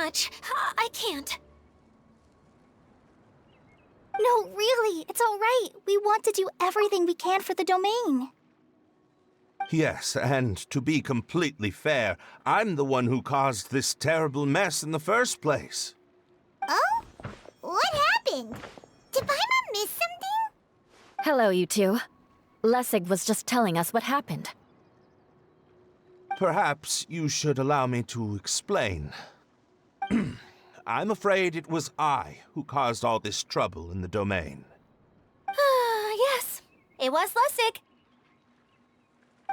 much. I can't. No, really, it's all right. We want to do everything we can for the domain. Yes, and to be completely fair, I'm the one who caused this terrible mess in the first place. Oh? What happened? Did Paimon miss something? Hello, you two. Lessig was just telling us what happened. Perhaps you should allow me to explain. I'm afraid it was I who caused all this trouble in the domain. Yes, it was Lessig.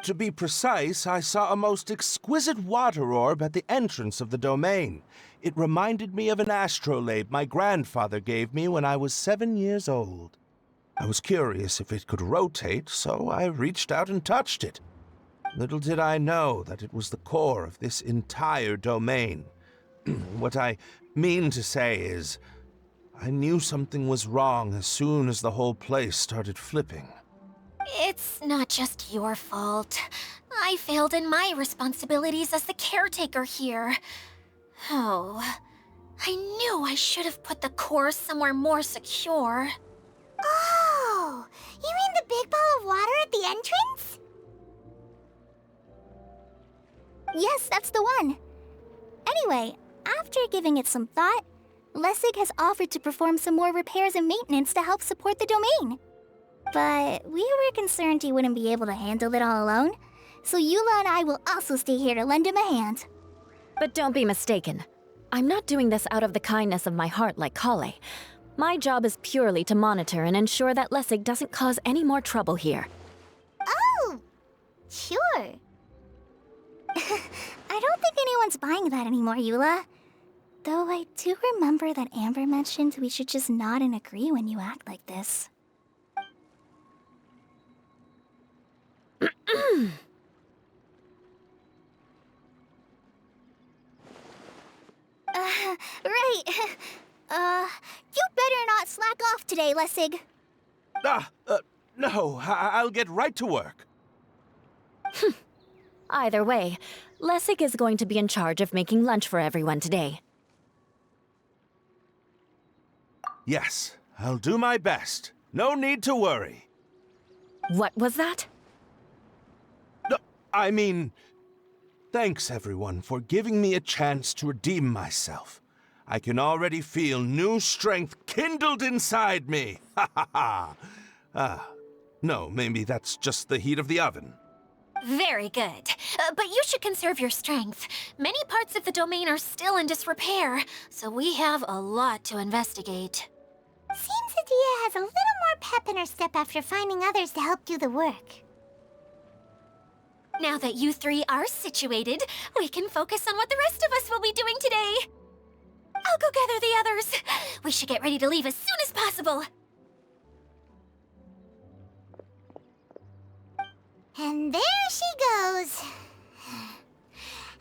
To be precise, I saw a most exquisite water orb at the entrance of the domain. It reminded me of an astrolabe my grandfather gave me when I was 7 years old. I was curious if it could rotate, so I reached out and touched it. Little did I know that it was the core of this entire domain. What I mean to say is, I knew something was wrong as soon as the whole place started flipping. It's not just your fault. I failed in my responsibilities as the caretaker here. Oh, I knew I should have put the core somewhere more secure. Oh, you mean the big ball of water at the entrance? Yes, that's the one. Anyway, after giving it some thought, Lessig has offered to perform some more repairs and maintenance to help support the domain. But we were concerned he wouldn't be able to handle it all alone, so Eula and I will also stay here to lend him a hand. But don't be mistaken. I'm not doing this out of the kindness of my heart like Collei. My job is purely to monitor and ensure that Lessig doesn't cause any more trouble here. Oh, sure. I don't think anyone's buying that anymore, Eula. Though I do remember that Amber mentioned we should just nod and agree when you act like this. Right. You better not slack off today, Lessig. No, I'll get right to work. Either way, Lessig is going to be in charge of making lunch for everyone today. Yes, I'll do my best. No need to worry. What was that? No, I mean, thanks everyone for giving me a chance to redeem myself. I can already feel new strength kindled inside me. Ha ha ha. No, maybe that's just the heat of the oven. Very good. But you should conserve your strength. Many parts of the domain are still in disrepair, so we have a lot to investigate. Seems Idyia has a little more pep in her step after finding others to help do the work. Now that you three are situated, we can focus on what the rest of us will be doing today. I'll go gather the others. We should get ready to leave as soon as possible. And there she goes.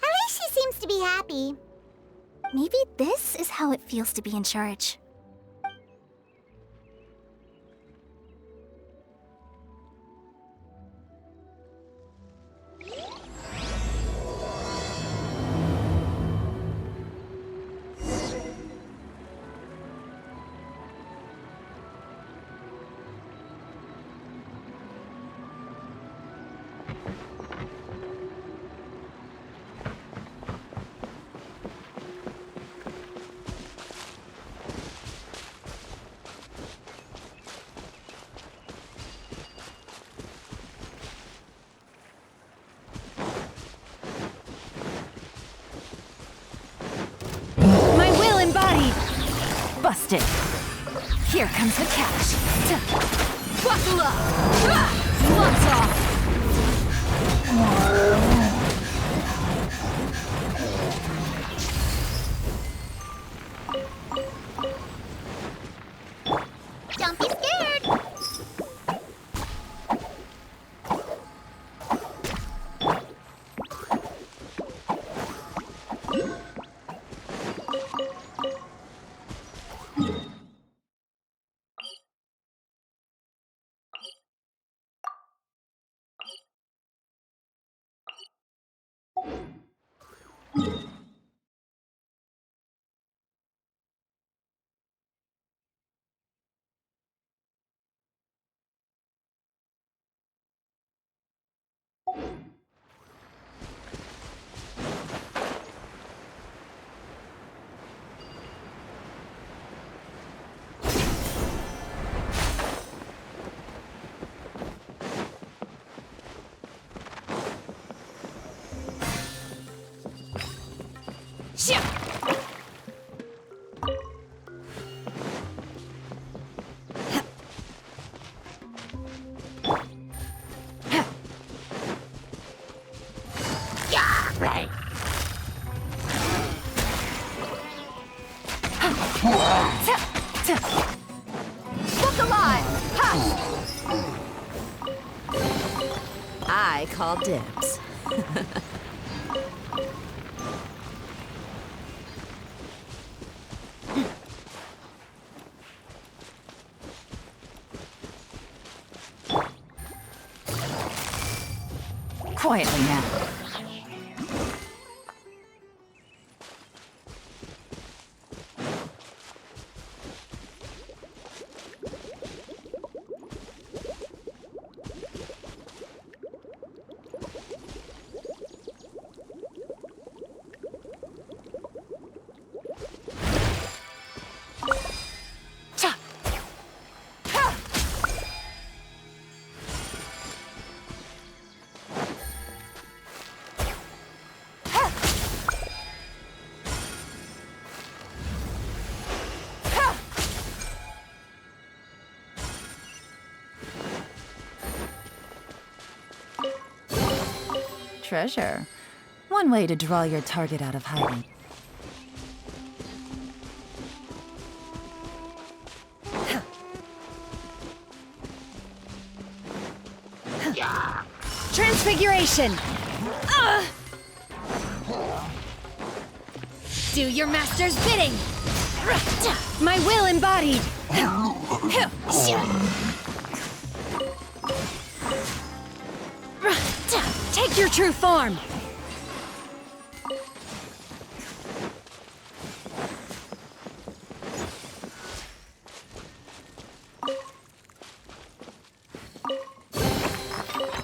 At least she seems to be happy. Maybe this is how it feels to be in charge. Busted. Here comes the catch. Buckle up. Gloves off. Thanks a lot! Ha! I call dibs. Quietly now. Treasure. One way to draw your target out of hiding. Transfiguration! Do your master's bidding! My will embodied! Take your true form!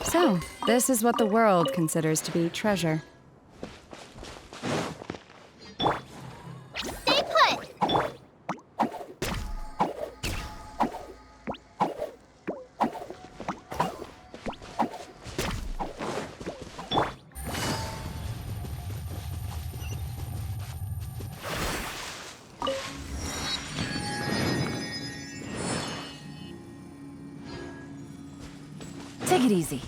So, this is what the world considers to be treasure. Stay put! Take it easy.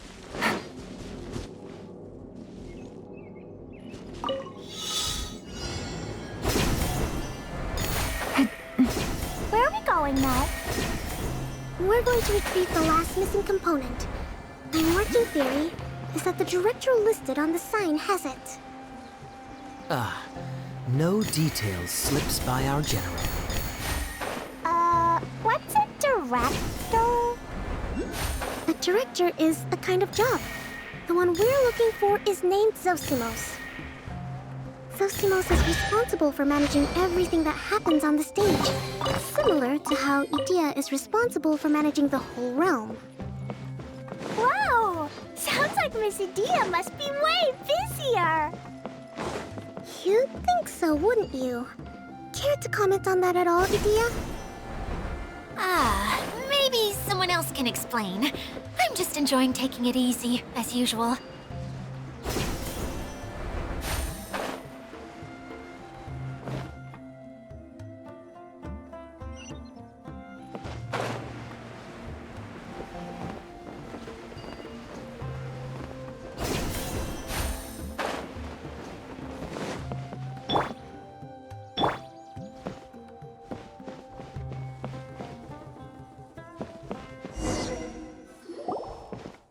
Where are we going now? We're going to retrieve the last missing component. My working theory is that the director listed on the sign has it. No details slips by our general. What's a director? A director is a kind of job. The one we're looking for is named Zosimos. Zosimos is responsible for managing everything that happens on the stage, similar to how Idyia is responsible for managing the whole realm. Wow! Sounds like Miss Idyia must be way busier! You'd think so, wouldn't you? Care to comment on that at all, Idyia? Maybe someone else can explain. I'm just enjoying taking it easy, as usual.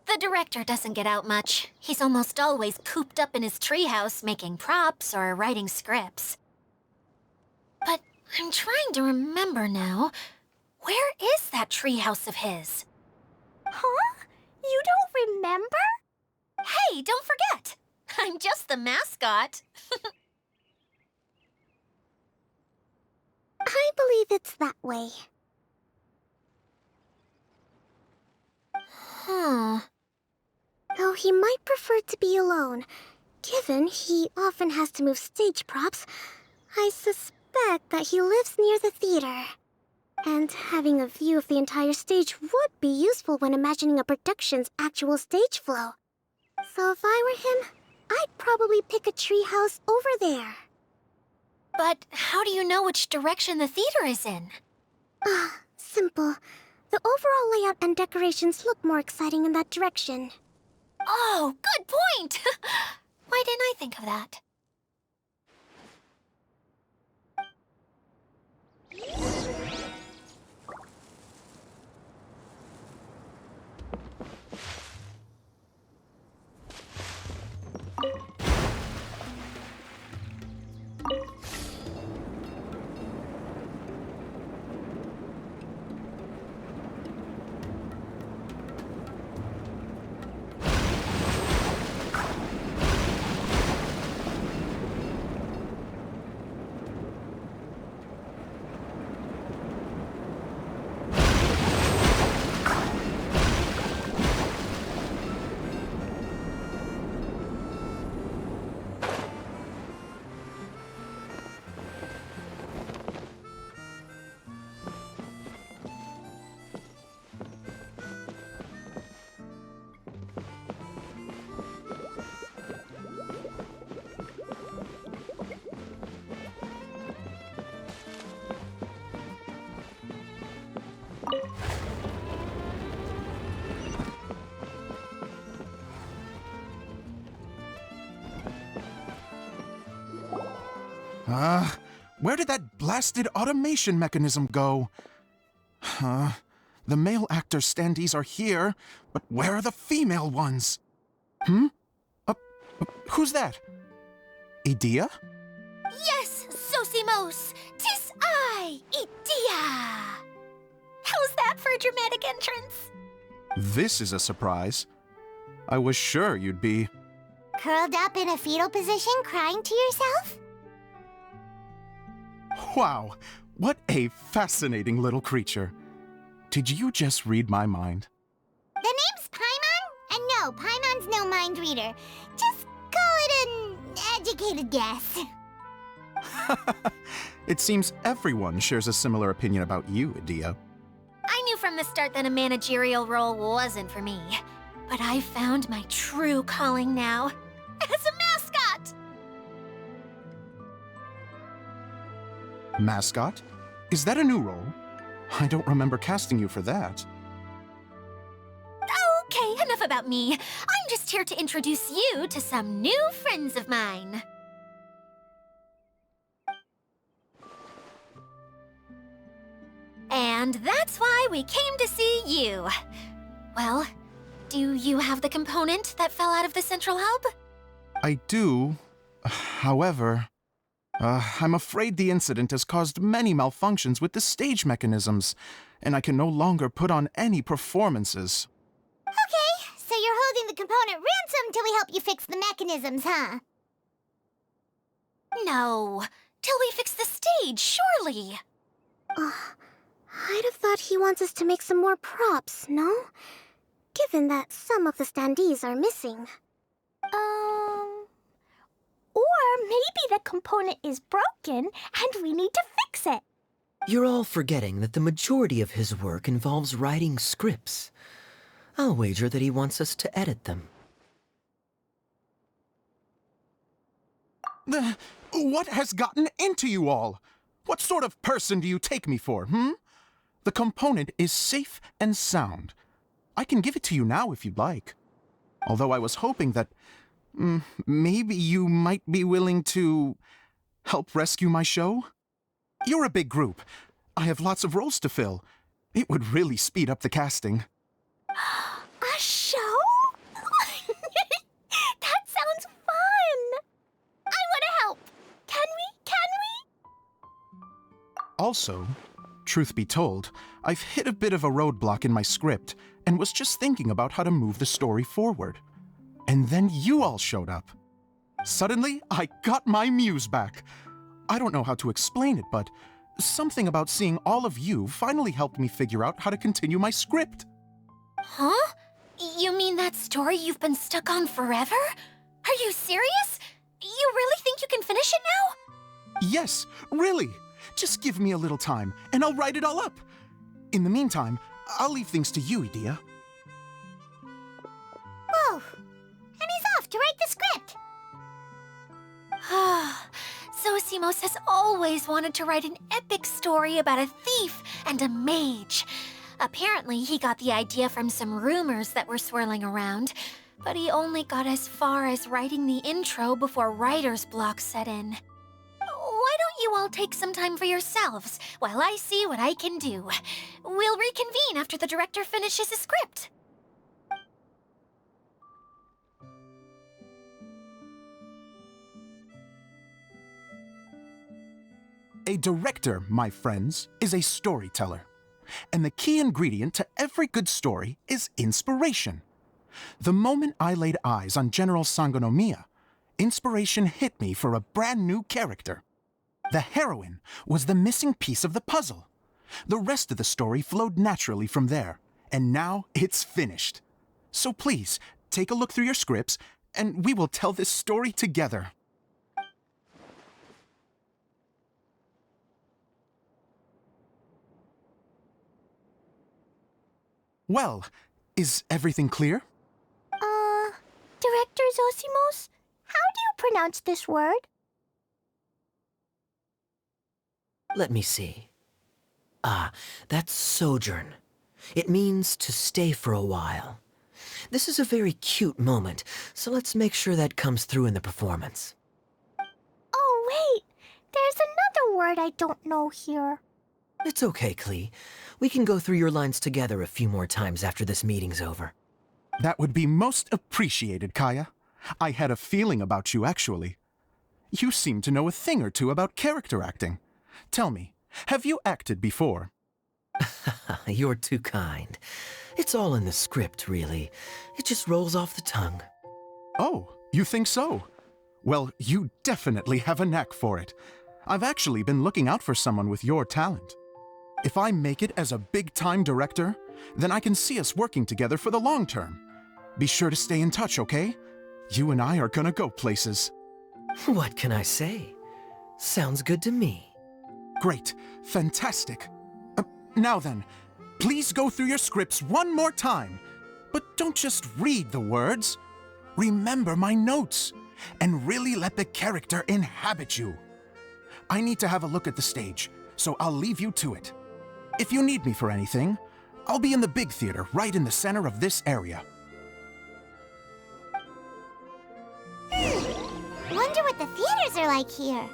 The director doesn't get out much. He's almost always cooped up in his treehouse making props or writing scripts. But I'm trying to remember now. Where is that treehouse of his? Huh? You don't remember? Hey, don't forget! I'm just the mascot. I believe it's that way. Huh. Though he might prefer to be alone. Given he often has to move stage props, I suspect that he lives near the theater. And having a view of the entire stage would be useful when imagining a production's actual stage flow. So if I were him, I'd probably pick a treehouse over there. But how do you know which direction the theater is in? Simple. The overall layout and decorations look more exciting in that direction. Oh, good point! Why didn't I think of that? Where did that blasted automation mechanism go? The male actor standees are here, but where are the female ones? Who's that? Idyia? Yes, Sosimos! 'Tis I, Idyia! How's that for a dramatic entrance? This is a surprise. I was sure you'd be... Curled up in a fetal position, crying to yourself? Wow, what a fascinating little creature. Did you just read my mind? The name's Paimon? And no, Paimon's no mind reader. Just call it an educated guess. It seems everyone shares a similar opinion about you, Idyia. I knew from the start that a managerial role wasn't for me. But I found my true calling now. As a mascot! Mascot? Is that a new role? I don't remember casting you for that. Okay, enough about me. I'm just here to introduce you to some new friends of mine. And that's why we came to see you. Well, do you have the component that fell out of the central hub? I do. However, I'm afraid the incident has caused many malfunctions with the stage mechanisms, and I can no longer put on any performances. Okay, so you're holding the component ransom till we help you fix the mechanisms, huh? No, till we fix the stage, surely. I'd have thought he wants us to make some more props, no? Given that some of the standees are missing. Or maybe the component is broken and we need to fix it. You're all forgetting that the majority of his work involves writing scripts. I'll wager that he wants us to edit them. What has gotten into you all? What sort of person do you take me for, The component is safe and sound. I can give it to you now if you'd like. Although I was hoping that maybe you might be willing to help rescue my show? You're a big group. I have lots of roles to fill. It would really speed up the casting. A show? That sounds fun! I want to help! Can we? Also, truth be told, I've hit a bit of a roadblock in my script and was just thinking about how to move the story forward. And then you all showed up. Suddenly, I got my muse back. I don't know how to explain it, but something about seeing all of you finally helped me figure out how to continue my script. Huh? You mean that story you've been stuck on forever? Are you serious? You really think you can finish it now? Yes, really. Just give me a little time, and I'll write it all up. In the meantime, I'll leave things to you, Idyia. Whoa! And he's off to write the script! Zosimos has always wanted to write an epic story about a thief and a mage. Apparently, he got the idea from some rumors that were swirling around, but he only got as far as writing the intro before writer's block set in. Why don't you all take some time for yourselves while I see what I can do? We'll reconvene after the director finishes his script. A director, my friends, is a storyteller. And the key ingredient to every good story is inspiration. The moment I laid eyes on General Sangonomiya, inspiration hit me for a brand new character. The heroine was the missing piece of the puzzle. The rest of the story flowed naturally from there, and now it's finished. So please, take a look through your scripts, and we will tell this story together. Well, is everything clear? Director Zosimos, how do you pronounce this word? Let me see. That's sojourn. It means to stay for a while. This is a very cute moment, so let's make sure that comes through in the performance. Oh, wait! There's word I don't know here. It's okay, Klee. We can go through your lines together a few more times after this meeting's over. That would be most appreciated, Kaeya. I had a feeling about you, actually. You seem to know a thing or two about character acting. Tell me, have you acted before? You're too kind. It's all in the script, really. It just rolls off the tongue. Oh, you think so? Well, you definitely have a knack for it. I've actually been looking out for someone with your talent. If I make it as a big-time director, then I can see us working together for the long term. Be sure to stay in touch, okay? You and I are gonna go places. What can I say? Sounds good to me. Great. Fantastic. Now then, please go through your scripts one more time. But don't just read the words. Remember my notes, and really let the character inhabit you. I need to have a look at the stage, so I'll leave you to it. If you need me for anything, I'll be in the big theater right in the center of this area. Wonder what the theaters are like here.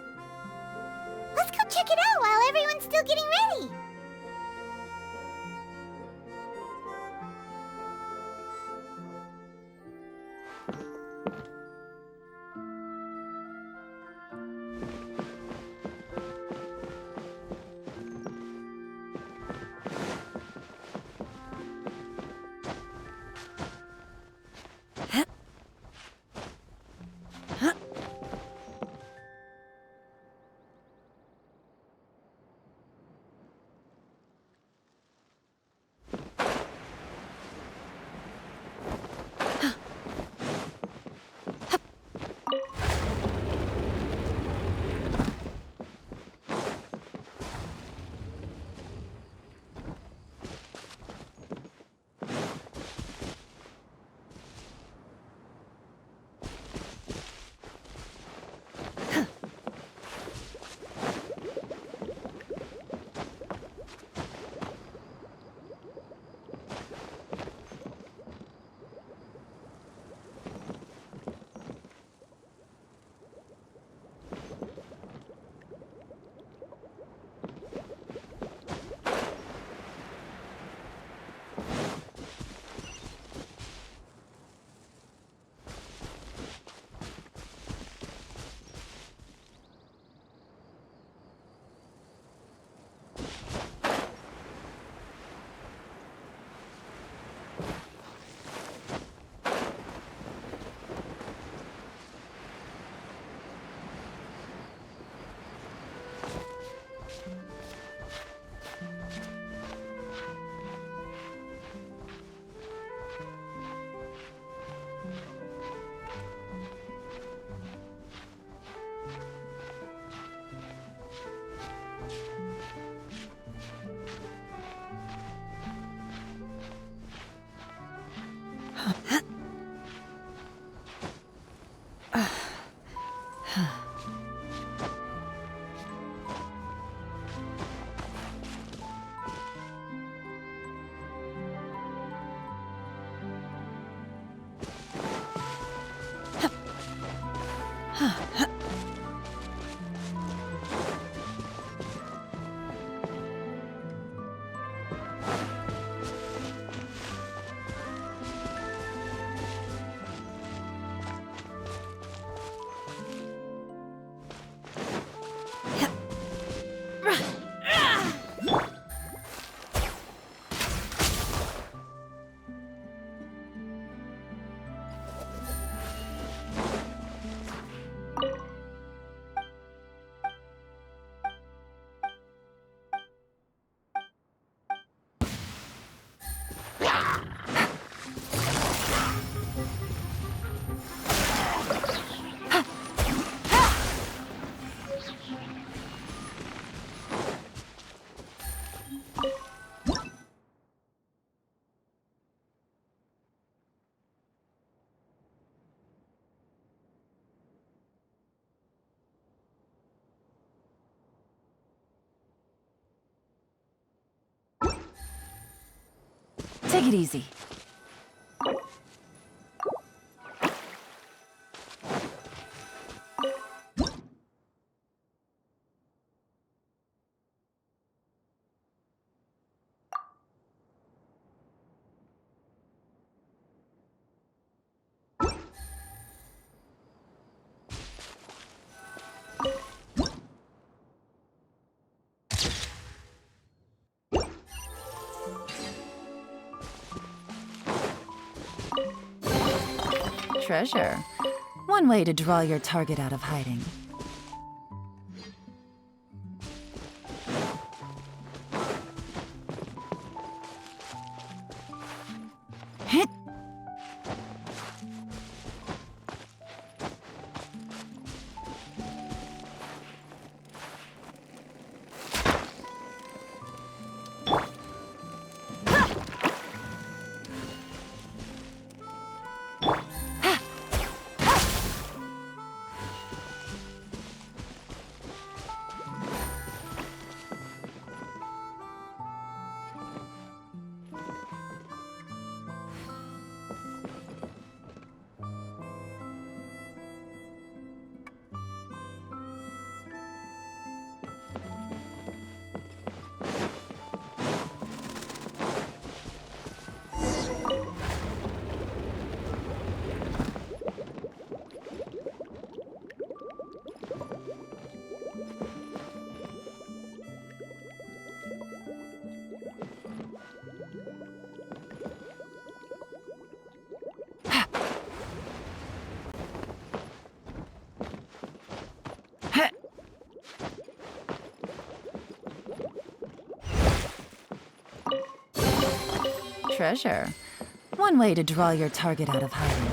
Let's go check it out while everyone's still getting ready. Take it easy. Treasure. One way to draw your target out of hiding. Hit! Treasure. One way to draw your target out of hiding.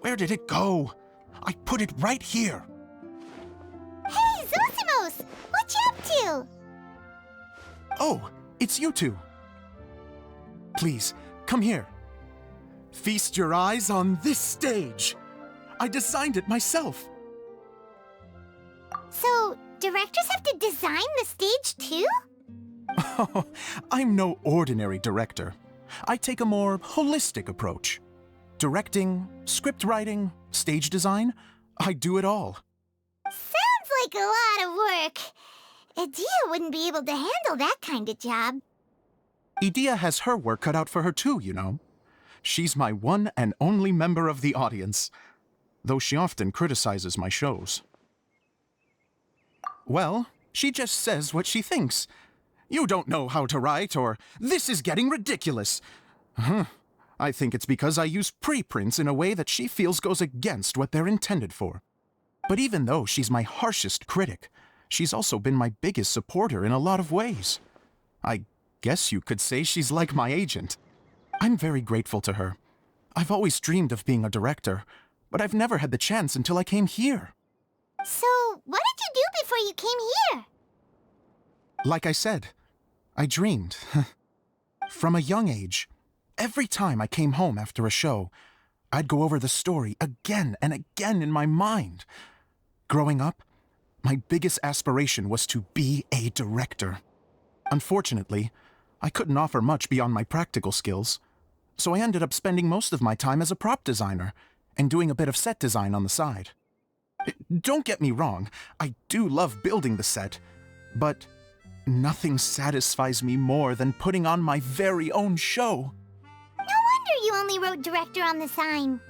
Where did it go? I put it right here. Hey, Zosimos! What you up to? Oh, it's you two. Please, come here. Feast your eyes on this stage. I designed it myself. So, directors have to design the stage too? Oh, I'm no ordinary director. I take a more holistic approach. Directing, script writing, stage design, I do it all. Sounds like a lot of work. Idyia wouldn't be able to handle that kind of job. Idyia has her work cut out for her too, you know. She's my one and only member of the audience, though she often criticizes my shows. Well, she just says what she thinks. You don't know how to write, or this is getting ridiculous. I think it's because I use preprints in a way that she feels goes against what they're intended for. But even though she's my harshest critic, she's also been my biggest supporter in a lot of ways. I guess you could say she's like my agent. I'm very grateful to her. I've always dreamed of being a director, but I've never had the chance until I came here. So, what did you do before you came here? Like I said, I dreamed. From a young age, every time I came home after a show, I'd go over the story again and again in my mind. Growing up, my biggest aspiration was to be a director. Unfortunately, I couldn't offer much beyond my practical skills, so I ended up spending most of my time as a prop designer and doing a bit of set design on the side. Don't get me wrong, I do love building the set, but nothing satisfies me more than putting on my very own show. No wonder you only wrote director on the sign.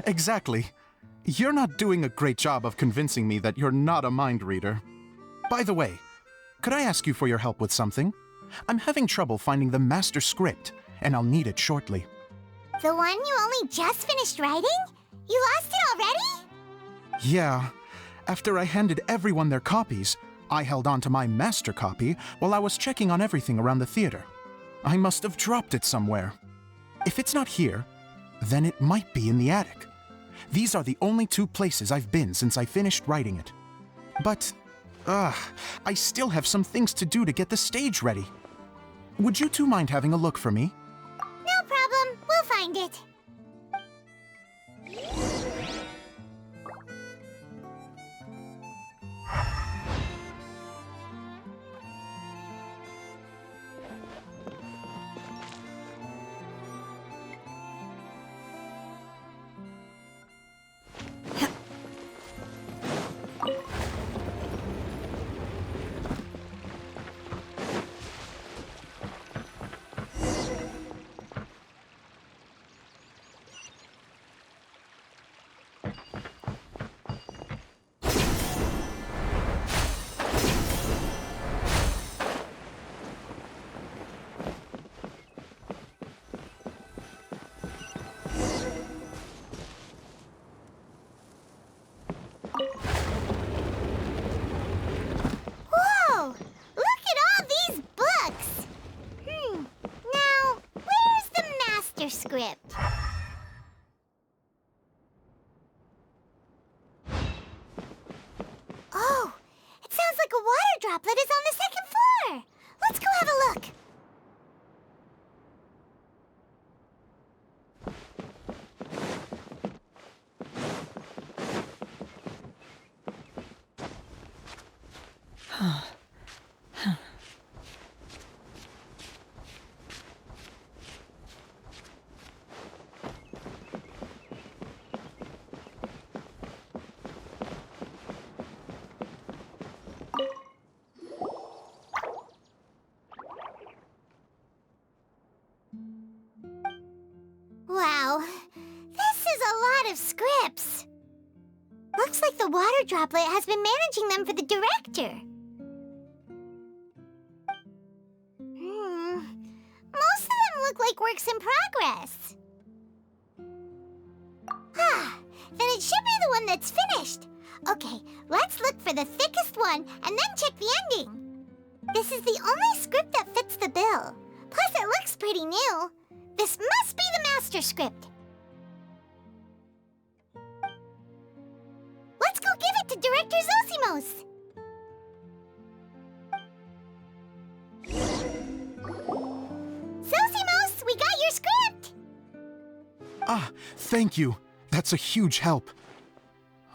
Exactly. You're not doing a great job of convincing me that you're not a mind reader. By the way, could I ask you for your help with something? I'm having trouble finding the master script, and I'll need it shortly. The one you only just finished writing? You lost it already? Yeah. After I handed everyone their copies, I held on to my master copy while I was checking on everything around the theater. I must have dropped it somewhere. If it's not here, then it might be in the attic. These are the only two places I've been since I finished writing it. But, I still have some things to do to get the stage ready. Would you two mind having a look for me? No problem. We'll find it. Whoa! Look at all these books! Now, where's the master script? Oh, it sounds like a water droplet is on the second floor. Let's go have a look. Wow, this is a lot of scripts. Looks like the water droplet has been managing them for the director. Most of them look like works in progress. Then it should be the one that's finished. Okay, let's look for the thickest one and then check the ending. This is the only script that fits the bill. Plus, it looks pretty new. This must be the master script. Let's go give it to Director Zosimos. Zosimos, we got your script! Thank you. That's a huge help.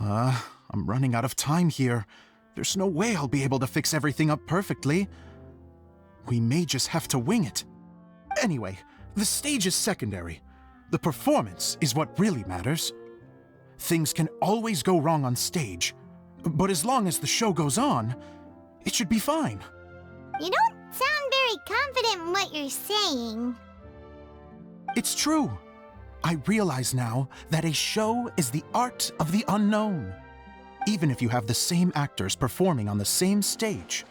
I'm running out of time here. There's no way I'll be able to fix everything up perfectly. We may just have to wing it. Anyway, the stage is secondary. The performance is what really matters. Things can always go wrong on stage, but as long as the show goes on, it should be fine. You don't sound very confident in what you're saying. It's true. I realize now that a show is the art of the unknown. Even if you have the same actors performing on the same stage,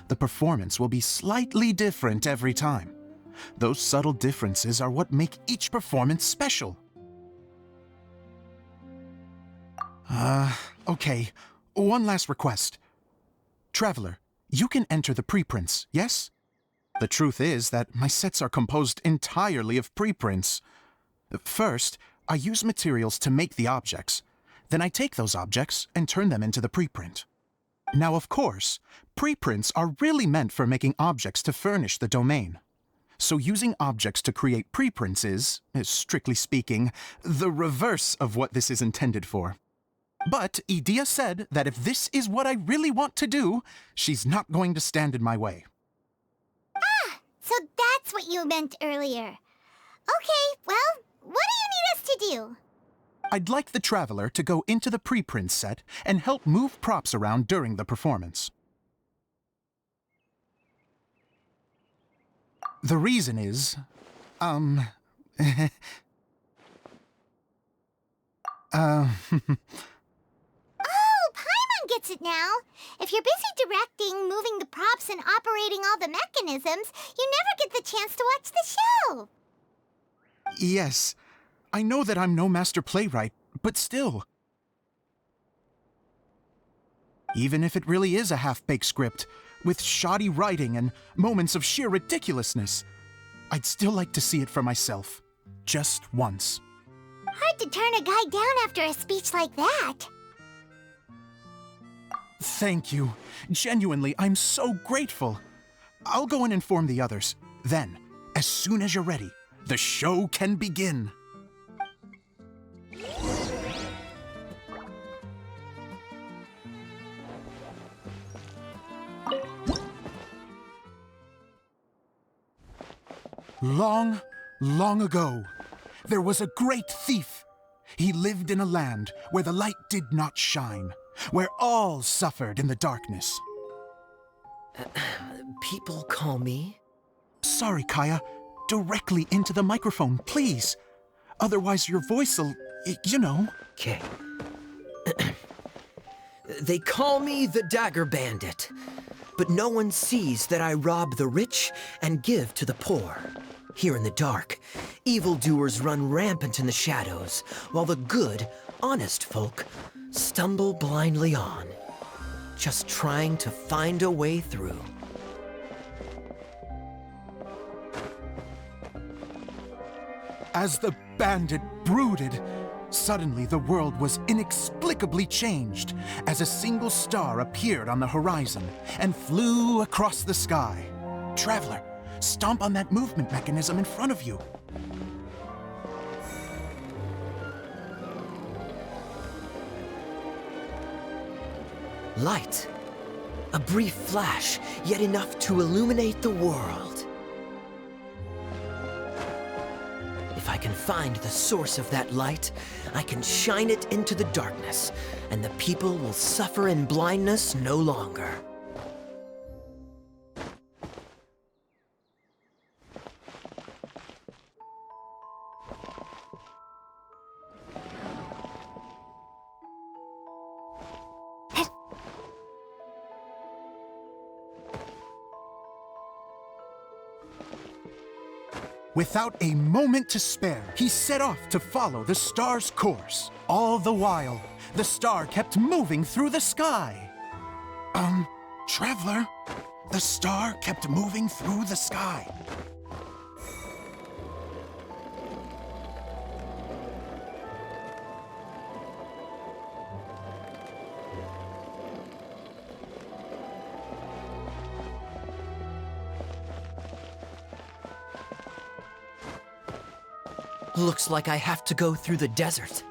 the performance will be slightly different every time. Those subtle differences are what make each performance special. Okay. One last request. Traveler, you can enter the preprints, yes? The truth is that my sets are composed entirely of preprints. First, I use materials to make the objects. Then I take those objects and turn them into the preprint. Now, of course, preprints are really meant for making objects to furnish the domain. So using objects to create preprints is, strictly speaking, the reverse of what this is intended for. But Idyia said that if this is what I really want to do, she's not going to stand in my way. So that's what you meant earlier. Okay, well, what do you need us to do? I'd like the Traveler to go into the preprint set and help move props around during the performance. The reason is, gets it now. If you're busy directing, moving the props, and operating all the mechanisms, you never get the chance to watch the show. Yes, I know that I'm no master playwright, but still. Even if it really is a half-baked script, with shoddy writing and moments of sheer ridiculousness, I'd still like to see it for myself. Just once. Hard to turn a guy down after a speech like that. Thank you. Genuinely, I'm so grateful. I'll go and inform the others. Then, as soon as you're ready, the show can begin. Long, long ago, there was a great thief. He lived in a land where the light did not shine, where all suffered in the darkness. People call me? Sorry, Kaeya. Directly into the microphone, please. Otherwise your voice'll, you know. Okay. They call me the Dagger Bandit, but no one sees that I rob the rich and give to the poor. Here in the dark, evildoers run rampant in the shadows, while the good, honest folk stumble blindly on, just trying to find a way through. As the bandit brooded, suddenly the world was inexplicably changed as a single star appeared on the horizon and flew across the sky. Traveler, stomp on that movement mechanism in front of you. Light. A brief flash, yet enough to illuminate the world. If I can find the source of that light, I can shine it into the darkness, and the people will suffer in blindness no longer. Without a moment to spare, he set off to follow the star's course. All the while, the star kept moving through the sky. Traveler, the star kept moving through the sky. Looks like I have to go through the desert.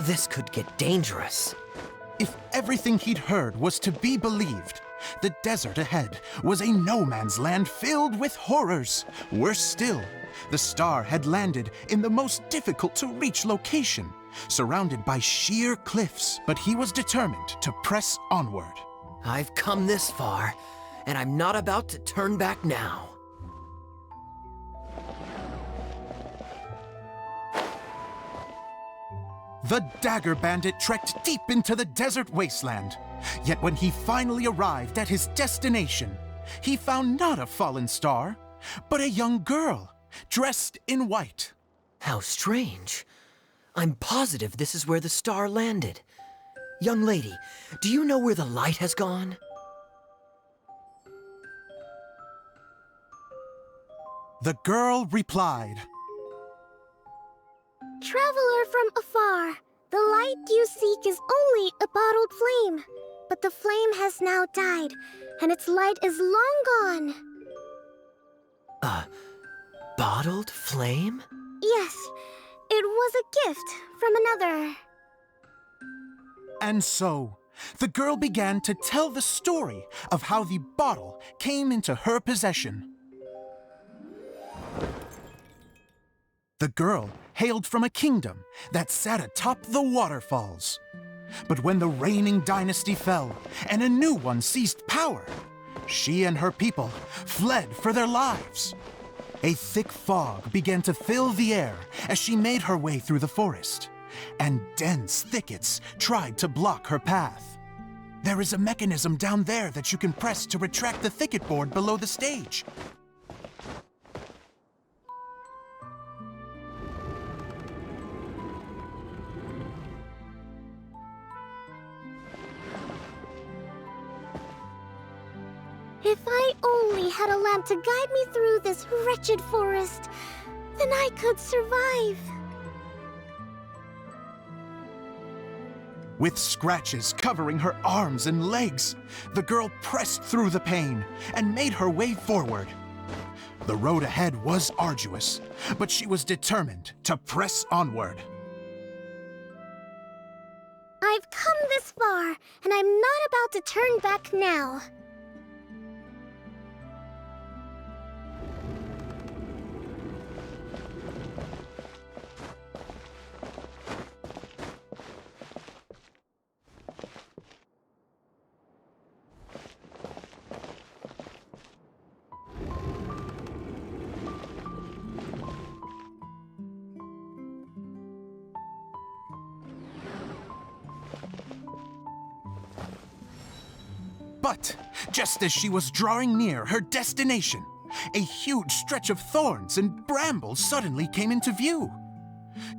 This could get dangerous. If everything he'd heard was to be believed, the desert ahead was a no-man's land filled with horrors. Worse still, the star had landed in the most difficult-to-reach location, surrounded by sheer cliffs, but he was determined to press onward. I've come this far, and I'm not about to turn back now. The Dagger Bandit trekked deep into the desert wasteland. Yet when he finally arrived at his destination, he found not a fallen star, but a young girl, dressed in white. How strange. I'm positive this is where the star landed. Young lady, do you know where the light has gone? The girl replied, Traveler from afar, the light you seek is only a bottled flame. But the flame has now died, and its light is long gone. A bottled flame? Yes, it was a gift from another. And so, the girl began to tell the story of how the bottle came into her possession. The girl hailed from a kingdom that sat atop the waterfalls. But when the reigning dynasty fell and a new one seized power, she and her people fled for their lives. A thick fog began to fill the air as she made her way through the forest, and dense thickets tried to block her path. There is a mechanism down there that you can press to retract the thicket board below the stage. If I only had a lamp to guide me through this wretched forest, then I could survive. With scratches covering her arms and legs, the girl pressed through the pain and made her way forward. The road ahead was arduous, but she was determined to press onward. I've come this far, and I'm not about to turn back now. But just as she was drawing near her destination, a huge stretch of thorns and brambles suddenly came into view.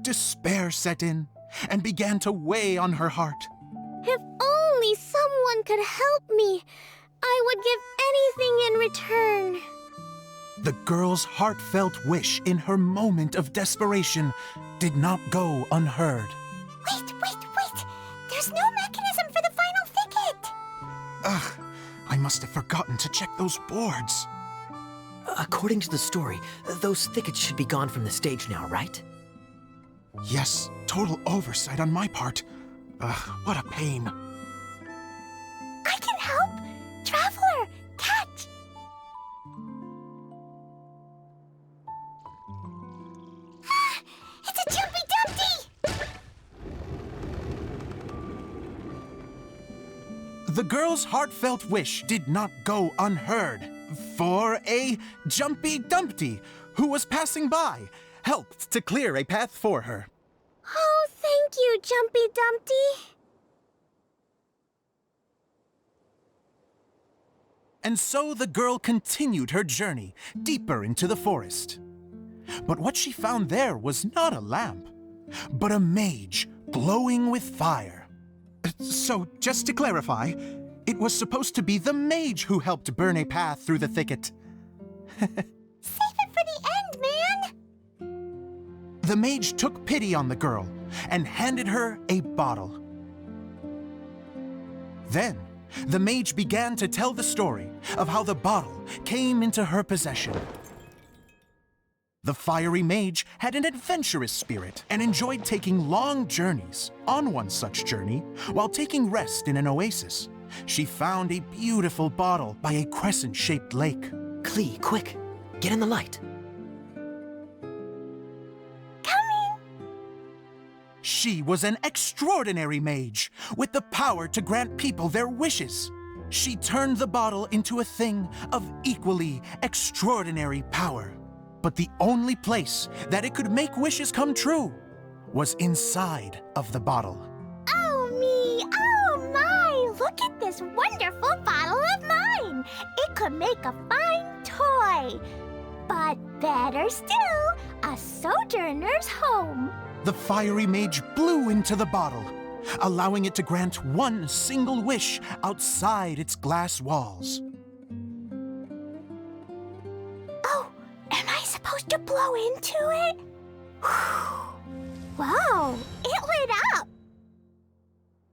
Despair set in and began to weigh on her heart. If only someone could help me, I would give anything in return. The girl's heartfelt wish in her moment of desperation did not go unheard. Wait! There's no mechanism for the final thicket! Ugh, I must have forgotten to check those boards. According to the story, those thickets should be gone from the stage now, right? Yes, total oversight on my part. Ugh, what a pain. I can help! Traveler, catch! Ah, it's a Jumpy Dumpty! The girl's heartfelt wish did not go unheard, for a Jumpy Dumpty, who was passing by, helped to clear a path for her. Oh, thank you, Jumpy Dumpty. And so the girl continued her journey deeper into the forest. But what she found there was not a lamp, but a mage glowing with fire. So, just to clarify, it was supposed to be the mage who helped burn a path through the thicket. Save it for the end, man! The mage took pity on the girl and handed her a bottle. Then, the mage began to tell the story of how the bottle came into her possession. The fiery mage had an adventurous spirit and enjoyed taking long journeys. On one such journey, while taking rest in an oasis, she found a beautiful bottle by a crescent-shaped lake. Klee, quick! Get in the light! She was an extraordinary mage, with the power to grant people their wishes. She turned the bottle into a thing of equally extraordinary power. But the only place that it could make wishes come true was inside of the bottle. Oh me! Oh my! Look at this wonderful bottle of mine! It could make a fine toy! But better still, a sojourner's home! The fiery mage blew into the bottle, allowing it to grant one single wish outside its glass walls. Oh, am I supposed to blow into it? Whoa, it lit up!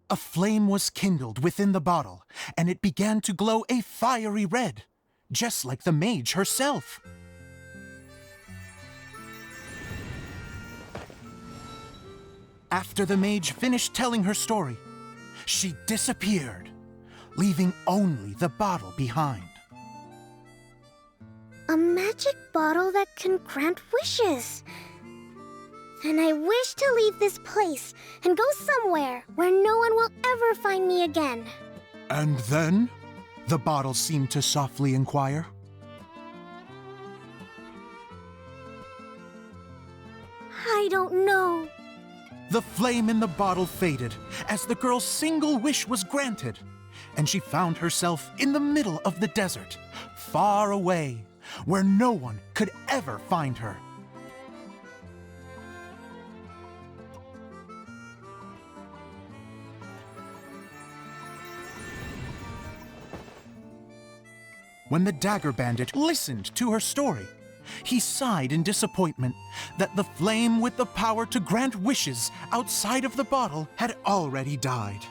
A flame was kindled within the bottle, and it began to glow a fiery red, just like the mage herself. After the mage finished telling her story, she disappeared, leaving only the bottle behind. A magic bottle that can grant wishes. Then I wish to leave this place and go somewhere where no one will ever find me again. And then? The bottle seemed to softly inquire. I don't know. The flame in the bottle faded as the girl's single wish was granted. and she found herself in the middle of the desert, far away, where no one could ever find her. When the Dagger Bandit listened to her story, he sighed in disappointment that the flame with the power to grant wishes outside of the bottle had already died.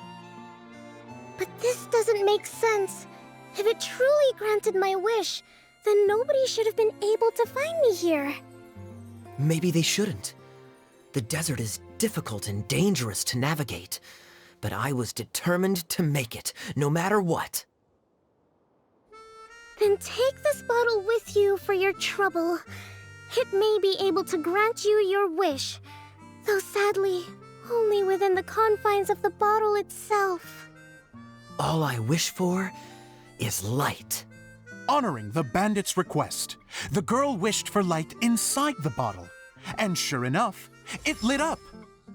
But this doesn't make sense. If it truly granted my wish, then nobody should have been able to find me here. Maybe they shouldn't. The desert is difficult and dangerous to navigate, but I was determined to make it, no matter what. Then take this bottle with you for your trouble. It may be able to grant you your wish, though sadly, only within the confines of the bottle itself. All I wish for is light. Honoring the bandit's request, the girl wished for light inside the bottle, and sure enough, it lit up.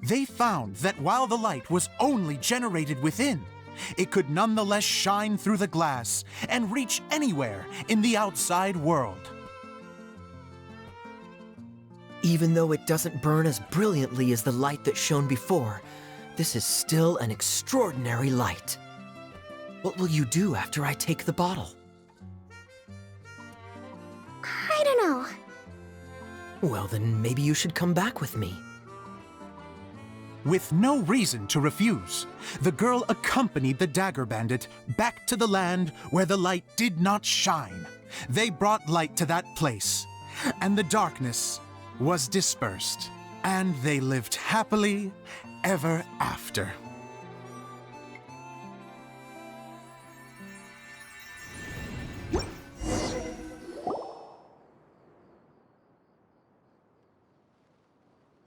They found that while the light was only generated within, it could nonetheless shine through the glass and reach anywhere in the outside world. Even though it doesn't burn as brilliantly as the light that shone before, this is still an extraordinary light. What will you do after I take the bottle? I don't know. Well, then maybe you should come back with me. With no reason to refuse, the girl accompanied the Dagger Bandit back to the land where the light did not shine. They brought light to that place, and the darkness was dispersed, and they lived happily ever after.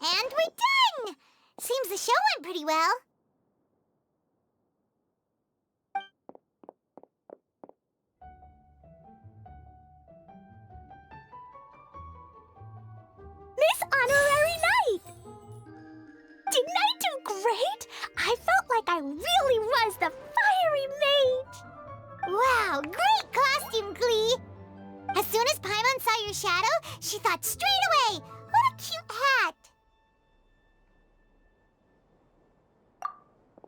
And we're done! Seems the show went pretty well. Miss Honorary Knight! Didn't I do great? I felt like I really was the fiery mage. Wow, great costume, Klee! As soon as Paimon saw your shadow, she thought straight away, what a cute hat!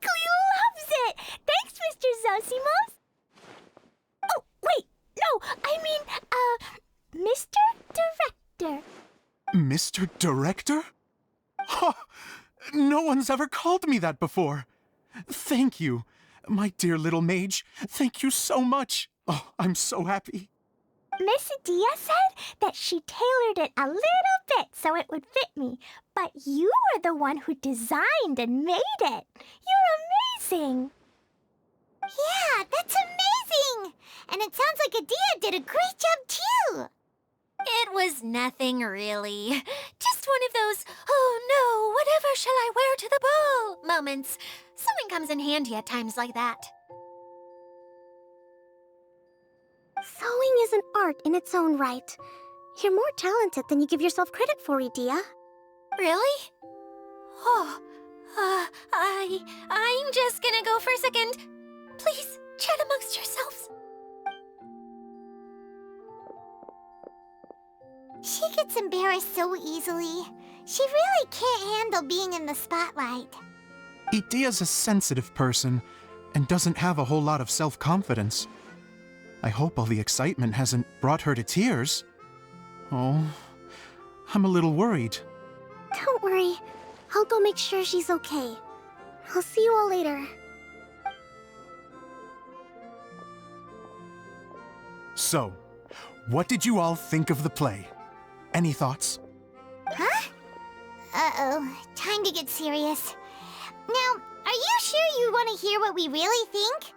Klee loves it! Thanks, Mr. Zosimos! Oh, wait, no, I mean, Mr. Director. Mr. Director? Ha! No one's ever called me that before. Thank you, my dear little mage. Thank you so much. Oh, I'm so happy. Miss Idyia said that she tailored it a little bit so it would fit me, but you were the one who designed and made it. You're amazing. Yeah, that's amazing. And it sounds like Idyia did a great job too. It was nothing really. Just one of those, oh no, whatever shall I wear to the ball moments. Sewing comes in handy at times like that. Sewing is an art in its own right. You're more talented than you give yourself credit for, Idyia. Really? Oh, I'm just gonna go for a second. Please, chat amongst yourselves. She gets embarrassed so easily. She really can't handle being in the spotlight. Idyia's a sensitive person and doesn't have a whole lot of self-confidence. I hope all the excitement hasn't brought her to tears. Oh, I'm a little worried. Don't worry. I'll go make sure she's okay. I'll see you all later. So, what did you all think of the play? Any thoughts? Huh? Uh-oh, time to get serious. Now, are you sure you want to hear what we really think?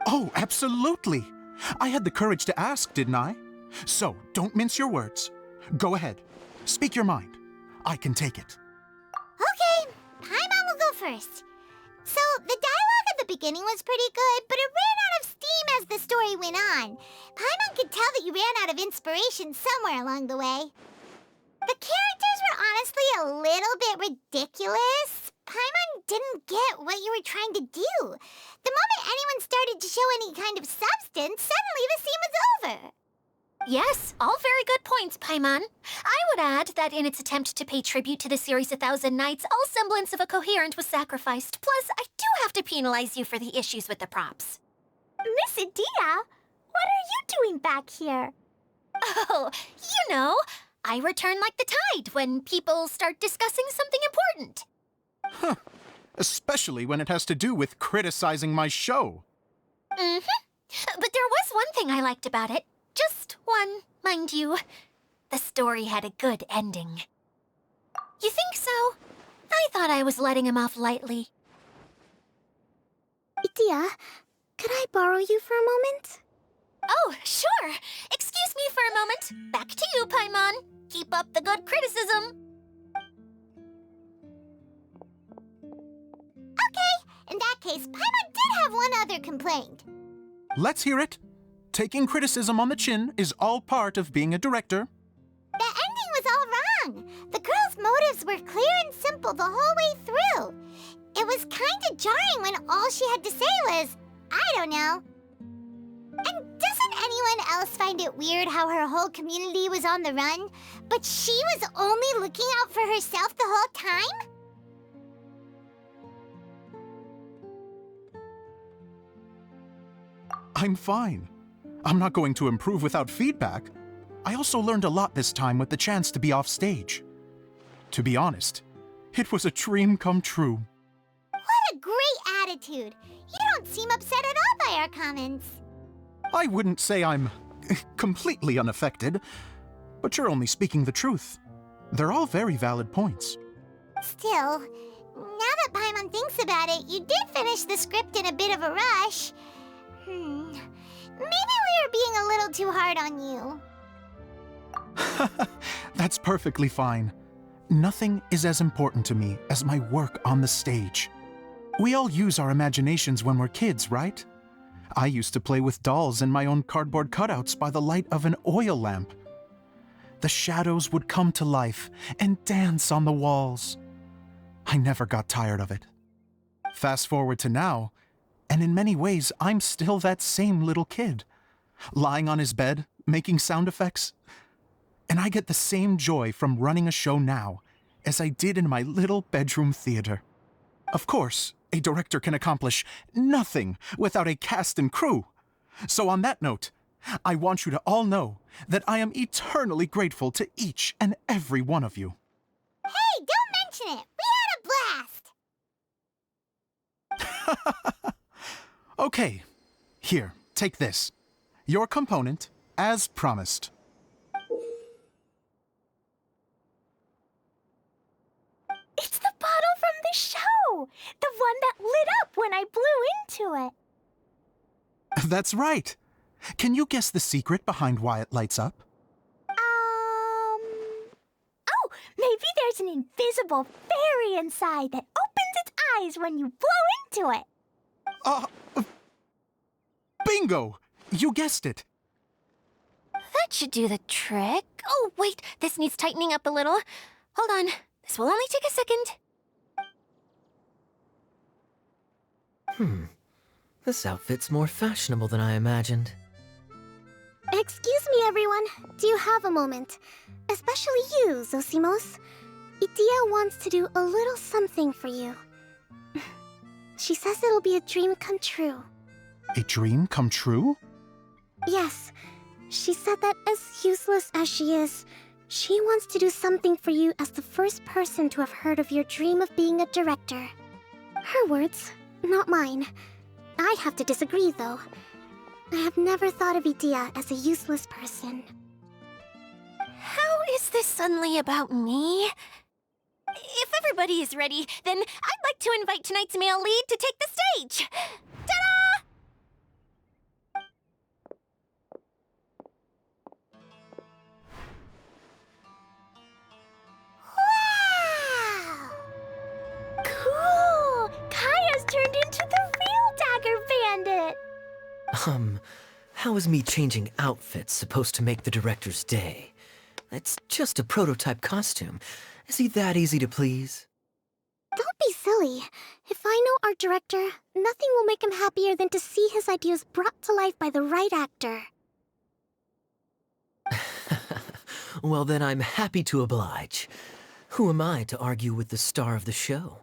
Oh, absolutely! I had the courage to ask, didn't I? So, don't mince your words. Go ahead. Speak your mind. I can take it. Okay, Paimon will go first. So, the dialogue at the beginning was pretty good, but it ran out of steam as the story went on. Paimon could tell that you ran out of inspiration somewhere along the way. The characters were honestly a little bit ridiculous. Paimon didn't get what you were trying to do. The moment anyone started to show any kind of substance, suddenly the scene was over. Yes, all very good points, Paimon. I would add that in its attempt to pay tribute to the series 1,000 Nights, all semblance of a coherent was sacrificed. Plus, I do have to penalize you for the issues with the props. Miss Idyia, what are you doing back here? Oh, you know, I return like the tide when people start discussing something important. Huh. Especially when it has to do with criticizing my show. Mm-hmm. But there was one thing I liked about it. Just one, mind you. The story had a good ending. You think so? I thought I was letting him off lightly. Idyia, could I borrow you for a moment? Oh, sure. Excuse me for a moment. Back to you, Paimon. Keep up the good criticism. Okay, in that case, Paimon did have one other complaint. Let's hear it. Taking criticism on the chin is all part of being a director. The ending was all wrong. The girl's motives were clear and simple the whole way through. It was kinda jarring when all she had to say was, I don't know. And doesn't anyone else find it weird how her whole community was on the run, but she was only looking out for herself the whole time? I'm fine. I'm not going to improve without feedback. I also learned a lot this time with the chance to be off stage. To be honest, it was a dream come true. What a great attitude. You don't seem upset at all by our comments. I wouldn't say I'm completely unaffected, but you're only speaking the truth. They're all very valid points. Still, now that Paimon thinks about it, you did finish the script in a bit of a rush. Maybe we were being a little too hard on you. That's perfectly fine. Nothing is as important to me as my work on the stage. We all use our imaginations when we're kids, right? I used to play with dolls and my own cardboard cutouts by the light of an oil lamp. The shadows would come to life and dance on the walls. I never got tired of it. Fast forward to now, and in many ways, I'm still that same little kid, lying on his bed, making sound effects. And I get the same joy from running a show now as I did in my little bedroom theater. Of course, a director can accomplish nothing without a cast and crew. So on that note, I want you to all know that I am eternally grateful to each and every one of you. Hey, don't mention it! We had a blast! Okay, here, take this. Your component, as promised. It's the bottle from the show! The one that lit up when I blew into it. That's right. Can you guess the secret behind why it lights up? Oh, maybe there's an invisible fairy inside that opens its eyes when you blow into it. Bingo! You guessed it. That should do the trick. Oh, wait, this needs tightening up a little. Hold on, this will only take a second. This outfit's more fashionable than I imagined. Excuse me, everyone. Do you have a moment? Especially you, Zosimos. Idyia wants to do a little something for you. She says it'll be a dream come true. A dream come true? Yes. She said that as useless as she is, she wants to do something for you as the first person to have heard of your dream of being a director. Her words, not mine. I'd have to disagree, though. I have never thought of Idyia as a useless person. How is this suddenly about me? If everybody is ready, then I'd like to invite tonight's male lead to take the stage. Ta-da! Wow! Cool! Kaeya's turned into the real Dagger Bandit! How is me changing outfits supposed to make the director's day? It's just a prototype costume. Is he that easy to please? Don't be silly. If I know art director, nothing will make him happier than to see his ideas brought to life by the right actor. Well, then I'm happy to oblige. Who am I to argue with the star of the show?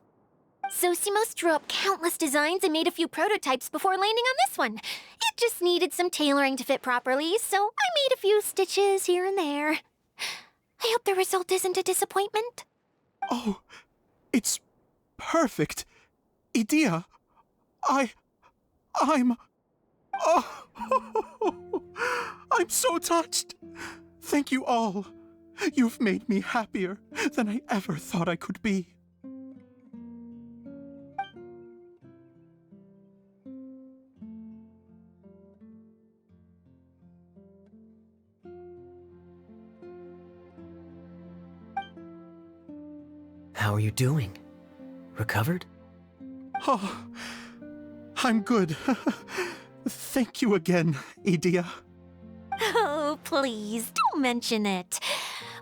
Zosimos drew up countless designs and made a few prototypes before landing on this one. It just needed some tailoring to fit properly, so I made a few stitches here and there. I hope the result isn't a disappointment. Oh, it's perfect. Idyia, I'm... Oh, I'm so touched. Thank you all. You've made me happier than I ever thought I could be. How are you doing? Recovered? Oh, I'm good. Thank you again, Idyia. Oh, please, don't mention it.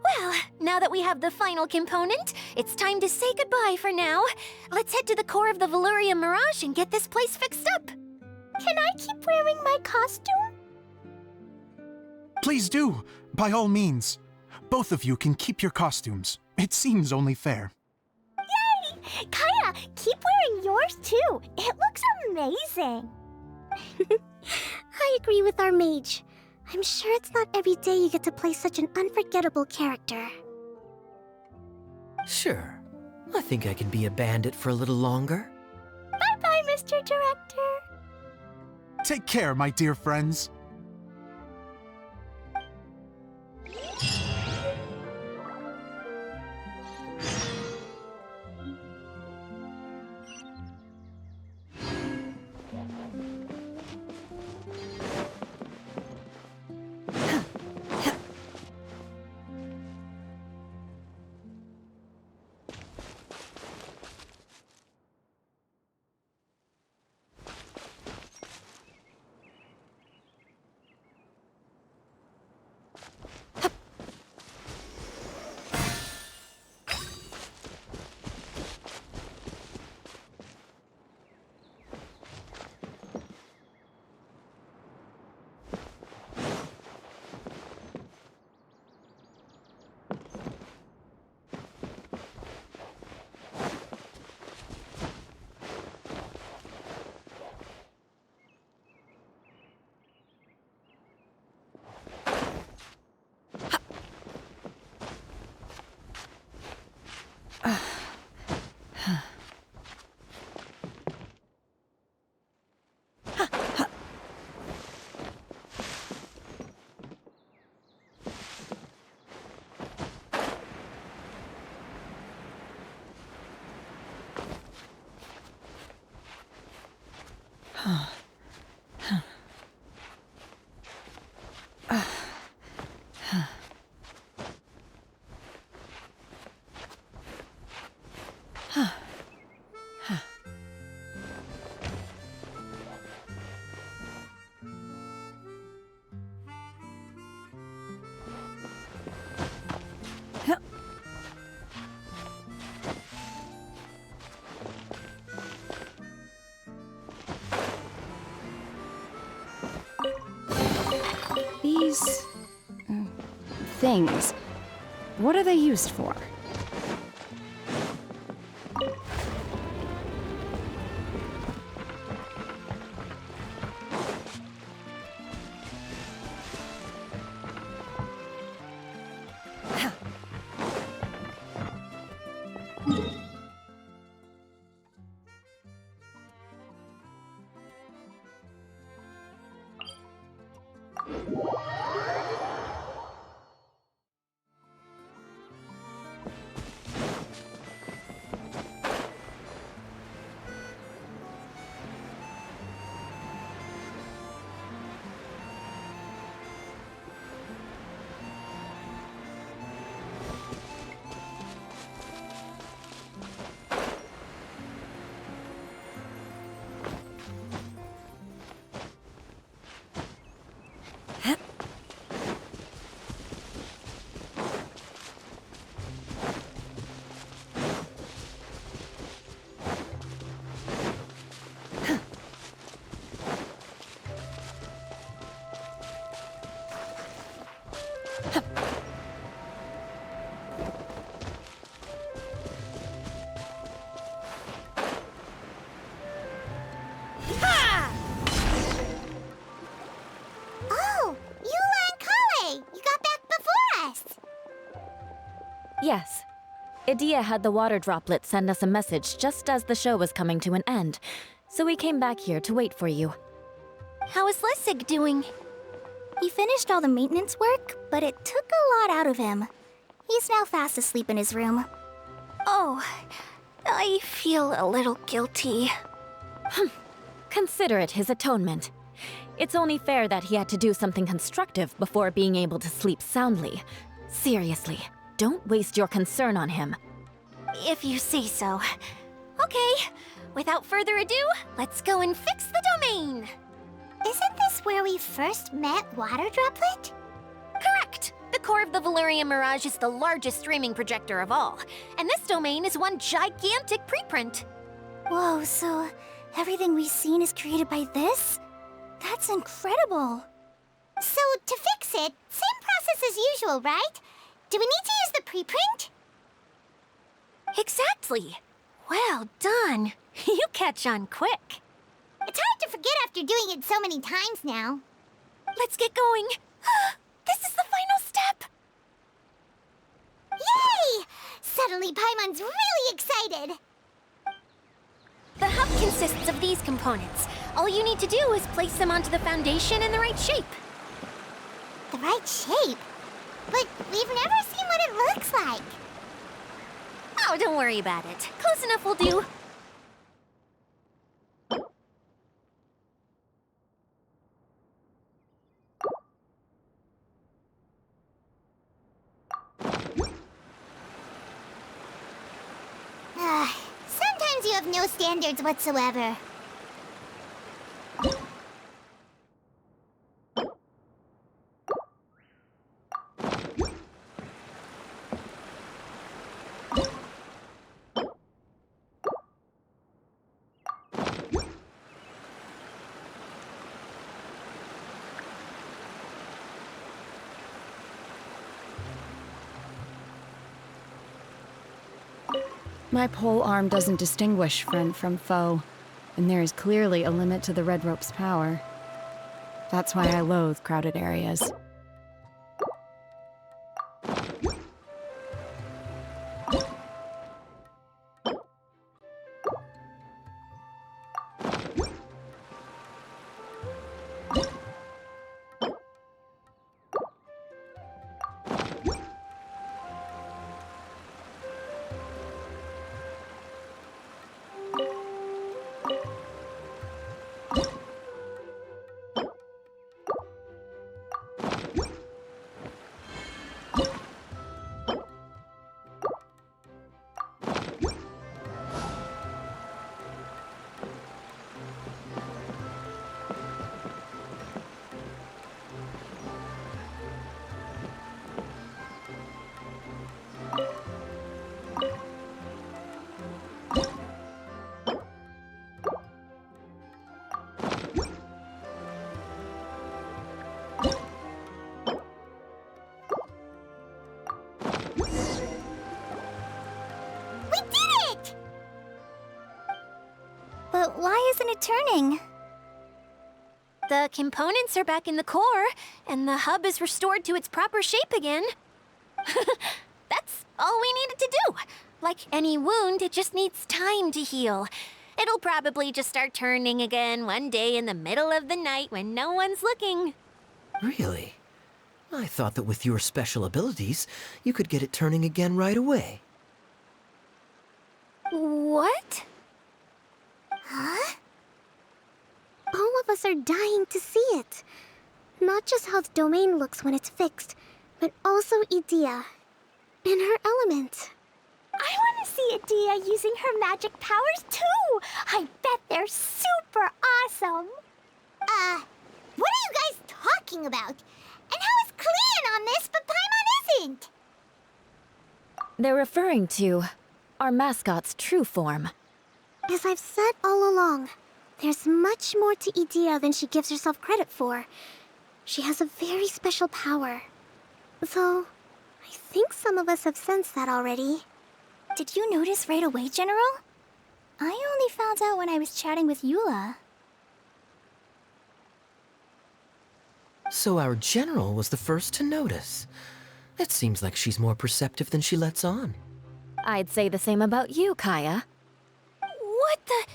Well, now that we have the final component, it's time to say goodbye for now. Let's head to the core of the Valyria Mirage and get this place fixed up. Can I keep wearing my costume? Please do, by all means. Both of you can keep your costumes. It seems only fair. Yay! Kaeya, keep wearing yours too. It looks amazing. I agree with our mage. I'm sure it's not every day you get to play such an unforgettable character. Sure. I think I can be a bandit for a little longer. Bye-bye, Mr. Director. Take care, my dear friends. These things, what are they used for? Idyia had the water droplet send us a message just as the show was coming to an end, so we came back here to wait for you. How is Lessig doing? He finished all the maintenance work, but it took a lot out of him. He's now fast asleep in his room. Oh, I feel a little guilty. Consider it his atonement. It's only fair that he had to do something constructive before being able to sleep soundly. Seriously, don't waste your concern on him. If you say so. Okay, without further ado, let's go and fix the domain. Isn't this where we first met Water Droplet? Correct! The core of the Valerian Mirage is the largest streaming projector of all, and this domain is one gigantic preprint. Whoa, so everything we've seen is created by this? That's incredible. So, to fix it, same process as usual, right? Do we need to use the preprint? Exactly! Well done! You catch on quick. It's hard to forget after doing it so many times now. Let's get going. This is the final step. Yay! Suddenly Paimon's really excited. The hub consists of these components. All you need to do is place them onto the foundation in the right shape. The right shape? But we've never seen what it looks like. Oh, don't worry about it. Close enough will do. Sometimes you have no standards whatsoever. My pole arm doesn't distinguish friend from foe, and there is clearly a limit to the red rope's power. That's why I loathe crowded areas. But why isn't it turning? The components are back in the core, and the hub is restored to its proper shape again. That's all we needed to do. Like any wound, it just needs time to heal. It'll probably just start turning again one day in the middle of the night when no one's looking. Really? I thought that with your special abilities, you could get it turning again right away. What? Huh? All of us are dying to see it. Not just how the domain looks when it's fixed, but also Idyia. In her element. I want to see Idyia using her magic powers too! I bet they're super awesome! What are you guys talking about? And how is Klee in on this, but Paimon isn't? They're referring to our mascot's true form. As I've said all along, there's much more to Idyia than she gives herself credit for. She has a very special power. Though, I think some of us have sensed that already. Did you notice right away, General? I only found out when I was chatting with Eula. So our general was the first to notice. It seems like she's more perceptive than she lets on. I'd say the same about you, Kaeya. What the?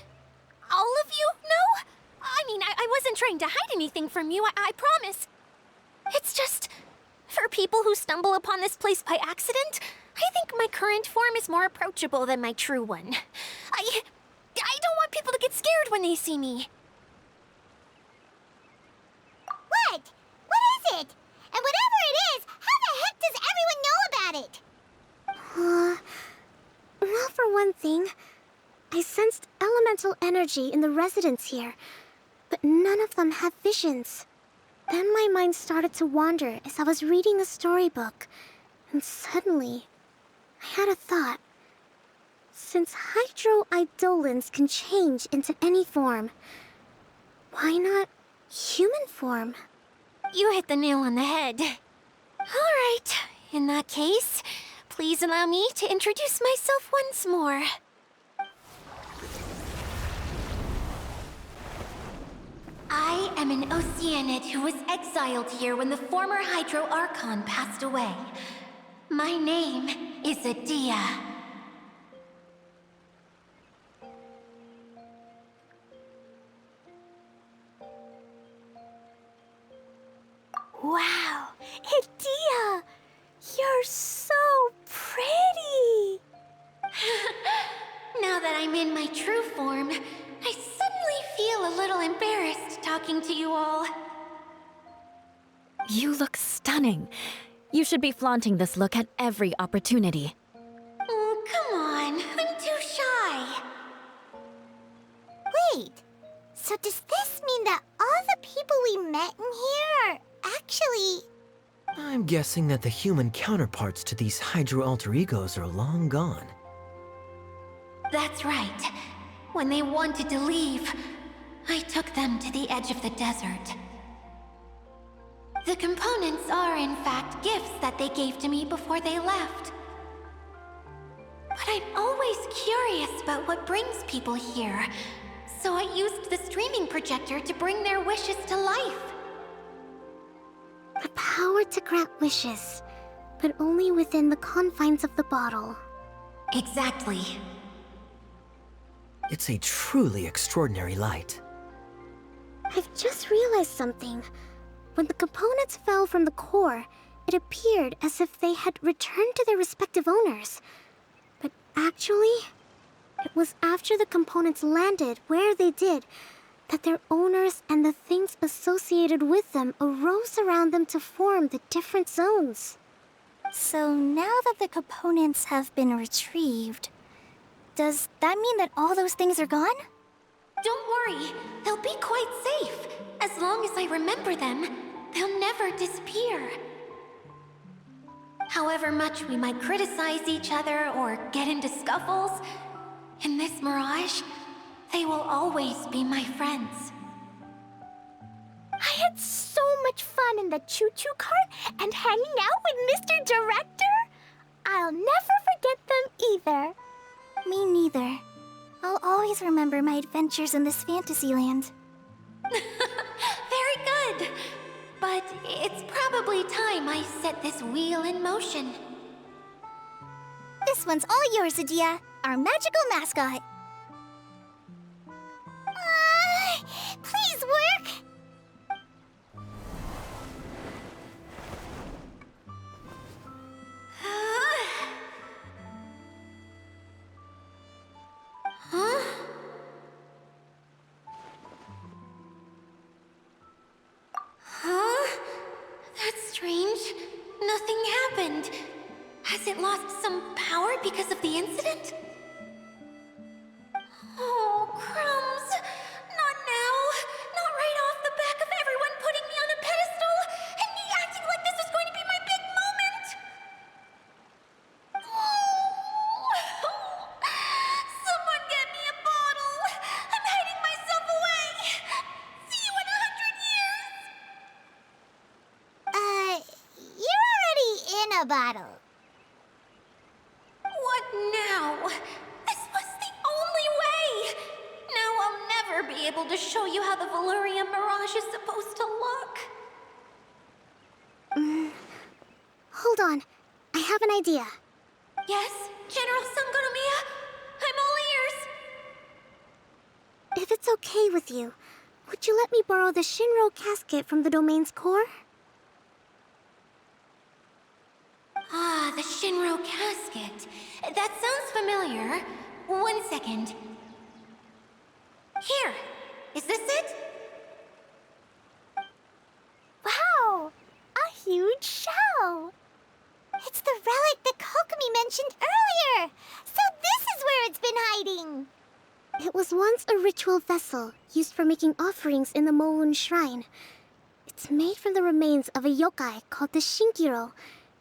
All of you? No? I mean, I wasn't trying to hide anything from you, I promise. It's just, for people who stumble upon this place by accident, I think my current form is more approachable than my true one. I don't want people to get scared when they see me. What? What is it? And whatever it is, how the heck does everyone know about it? Well, for one thing, I sensed elemental energy in the residents here, but none of them have visions. Then my mind started to wander as I was reading a storybook, and suddenly, I had a thought. Since hydro-eidolons can change into any form, why not human form? You hit the nail on the head. All right, in that case, please allow me to introduce myself once more. I am an Oceanid who was exiled here when the former Hydro Archon passed away. My name is Idyia. Wow, Idyia! You're so pretty! Now that I'm in my true form, I suddenly feel a little embarrassed talking to you all. You look stunning. You should be flaunting this look at every opportunity. Oh, come on. I'm too shy. Wait, so does this mean that all the people we met in here are actually... I'm guessing that the human counterparts to these Hydro alter egos are long gone. That's right. When they wanted to leave, I took them to the edge of the desert. The components are, in fact, gifts that they gave to me before they left. But I'm always curious about what brings people here, so I used the streaming projector to bring their wishes to life. The power to grant wishes, but only within the confines of the bottle. Exactly. It's a truly extraordinary light. I've just realized something. When the components fell from the core, it appeared as if they had returned to their respective owners. But actually, it was after the components landed where they did that their owners and the things associated with them arose around them to form the different zones. So now that the components have been retrieved, does that mean that all those things are gone? Don't worry, they'll be quite safe. As long as I remember them, they'll never disappear. However much we might criticize each other or get into scuffles, in this mirage, they will always be my friends. I had so much fun in the choo-choo cart and hanging out with Mr. Director. I'll never forget them either. Me neither. I'll always remember my adventures in this fantasy land. Very good. But it's probably time I set this wheel in motion. This one's all yours, Idyia, our magical mascot. Please work! Huh? Huh? That's strange. Nothing happened. Has it lost some power because of the incident? Oh, crumbs. Not now. Not right off the back of everyone putting me on a pedestal and me acting like this was going to be my big moment. Someone get me a bottle. I'm hiding myself away. See you in 100 years. You're already in a bottle. What now? This was the only way! Now I'll never be able to show you how the Valyria Mirage is supposed to look. Hold on. I have an idea. Yes, General Sangonomiya? I'm all ears! If it's okay with you, would you let me borrow the Shinro casket from the domain's core? Ah, the Shinro casket. That sounds familiar. 1 second. Here! Is this it? Wow! A huge shell! It's the relic that Kokomi mentioned earlier! So this is where it's been hiding! It was once a ritual vessel used for making offerings in the Moon Shrine. It's made from the remains of a yokai called the Shinkiro,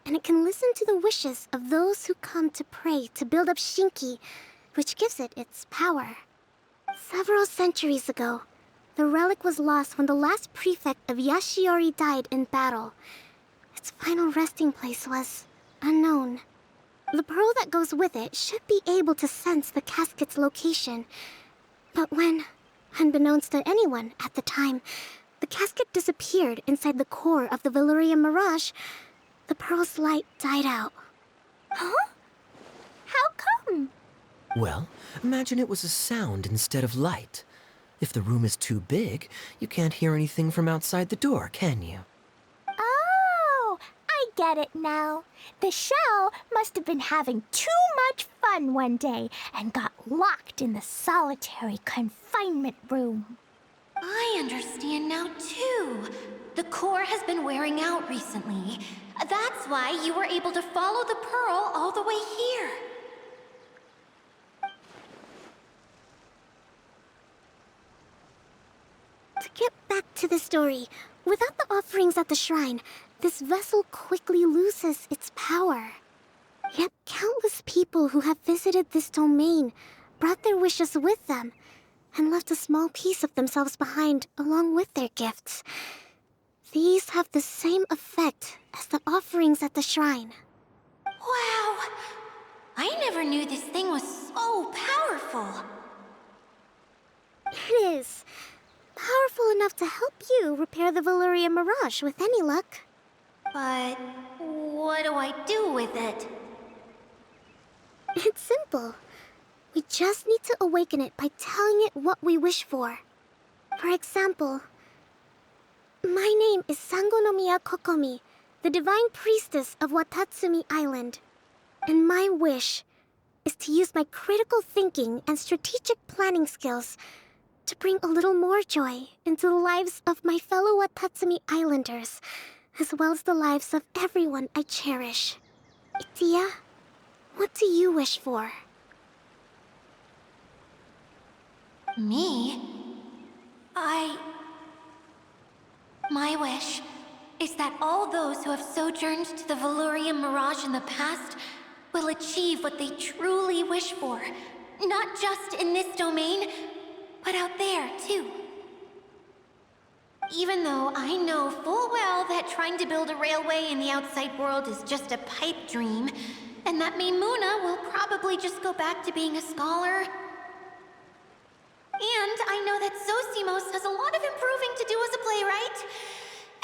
and it can listen to the wishes of those who come to pray to build up Shinki, which gives it its power. Several centuries ago, the relic was lost when the last prefect of Yashiori died in battle. Its final resting place was unknown. The pearl that goes with it should be able to sense the casket's location. But when, unbeknownst to anyone at the time, the casket disappeared inside the core of the Valyria Mirage, the pearl's light died out. Huh? How come? Well, imagine it was a sound instead of light. If the room is too big, you can't hear anything from outside the door, can you? Oh, I get it now. The shell must have been having too much fun one day and got locked in the solitary confinement room. I understand now, too. The core has been wearing out recently. That's why you were able to follow the pearl all the way here. To get back to the story, without the offerings at the shrine, this vessel quickly loses its power. Yet countless people who have visited this domain brought their wishes with them and left a small piece of themselves behind along with their gifts. These have the same effect as the offerings at the shrine. Wow! I never knew this thing was so powerful. It is. Powerful enough to help you repair the Valyria Mirage with any luck. But what do I do with it? It's simple. We just need to awaken it by telling it what we wish for. For example, my name is Sangonomiya Kokomi, the divine priestess of Watatsumi Island. And my wish is to use my critical thinking and strategic planning skills to bring a little more joy into the lives of my fellow Watatsumi Islanders, as well as the lives of everyone I cherish. Idyia, what do you wish for? Me? My wish is that all those who have sojourned to the Valyria Mirage in the past will achieve what they truly wish for. Not just in this domain, but out there, too. Even though I know full well that trying to build a railway in the outside world is just a pipe dream, and that Maimuna will probably just go back to being a scholar. And I know that Zosimos has a lot of improving to do as a playwright.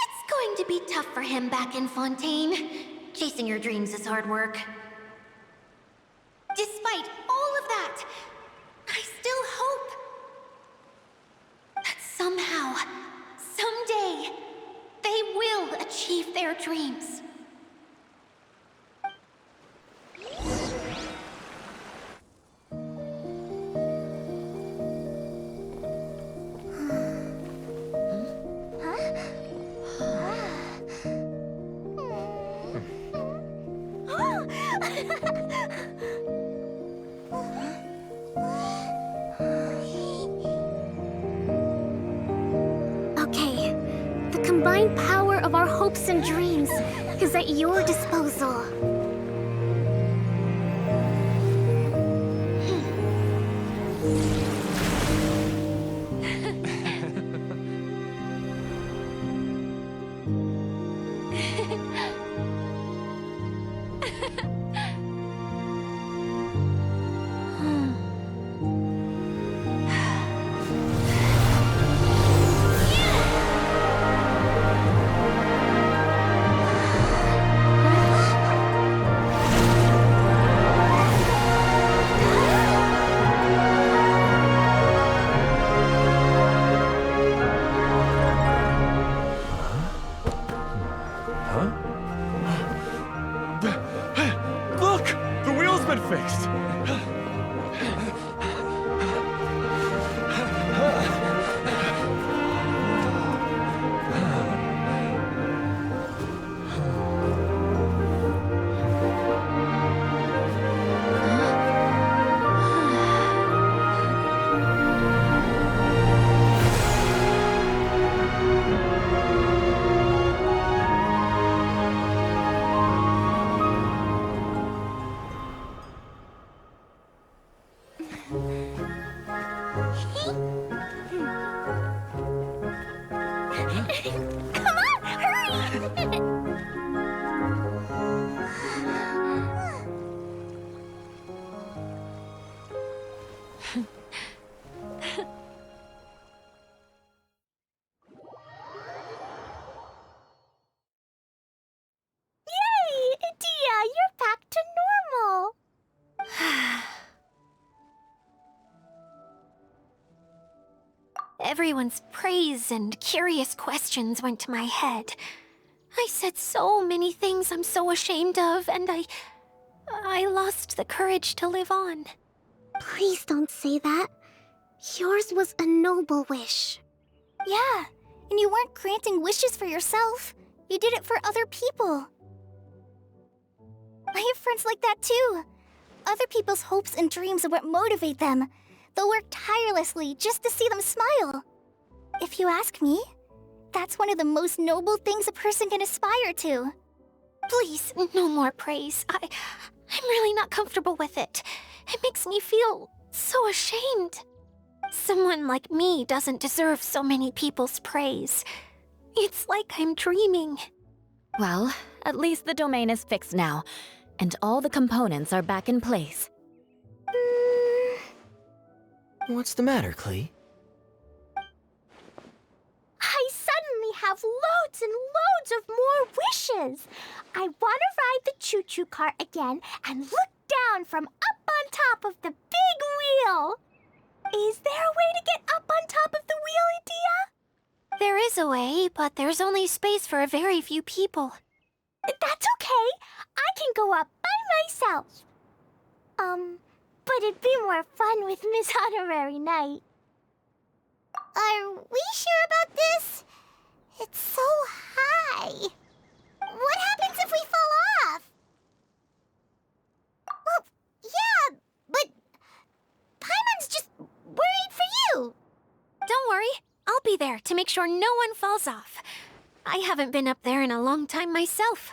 It's going to be tough for him back in Fontaine. Chasing your dreams is hard work. Despite all of that, I still hope that somehow, someday, they will achieve their dreams. Okay, the combined power of our hopes and dreams is at your disposal. Everyone's praise and curious questions went to my head. I said so many things I'm so ashamed of, and I lost the courage to live on. Please don't say that. Yours was a noble wish. Yeah, and you weren't granting wishes for yourself. You did it for other people. I have friends like that too. Other people's hopes and dreams are what motivate them. They'll work tirelessly just to see them smile. If you ask me, that's one of the most noble things a person can aspire to. Please, no more praise. I'm really not comfortable with it. It makes me feel so ashamed. Someone like me doesn't deserve so many people's praise. It's like I'm dreaming. Well, at least the domain is fixed now, and all the components are back in place. What's the matter, Klee? I suddenly have loads and loads of more wishes. I want to ride the choo-choo cart again and look down from up on top of the big wheel. Is there a way to get up on top of the wheel, Idyia? There is a way, but there's only space for a very few people. That's okay. I can go up by myself. But it'd be more fun with Miss Honorary Knight. Are we sure about this? It's so high. What happens if we fall off? Well, yeah, but Paimon's just worried for you. Don't worry, I'll be there to make sure no one falls off. I haven't been up there in a long time myself.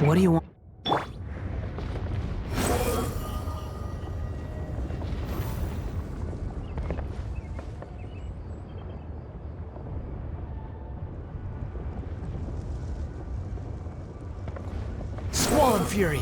What do you want? Squall and Fury!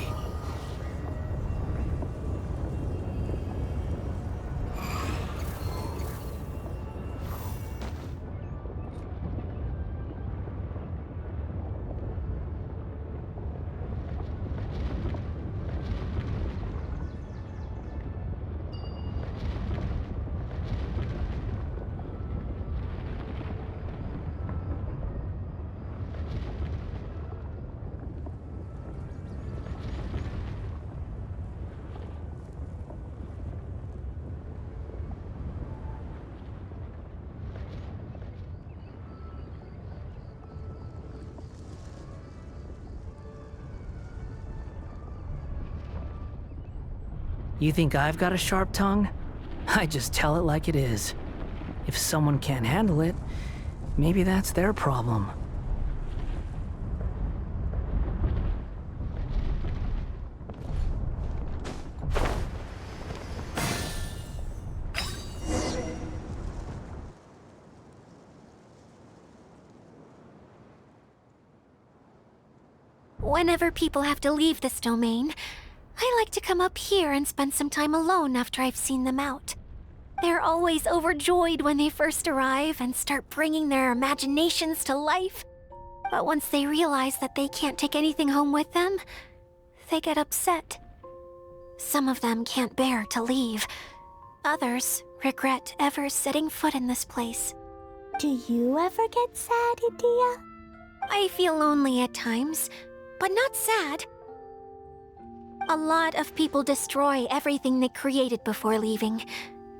You think I've got a sharp tongue? I just tell it like it is. If someone can't handle it, maybe that's their problem. Whenever people have to leave this domain, I like to come up here and spend some time alone after I've seen them out. They're always overjoyed when they first arrive and start bringing their imaginations to life. But once they realize that they can't take anything home with them, they get upset. Some of them can't bear to leave. Others regret ever setting foot in this place. Do you ever get sad, Idyia? I feel lonely at times, but not sad. A lot of people destroy everything they created before leaving,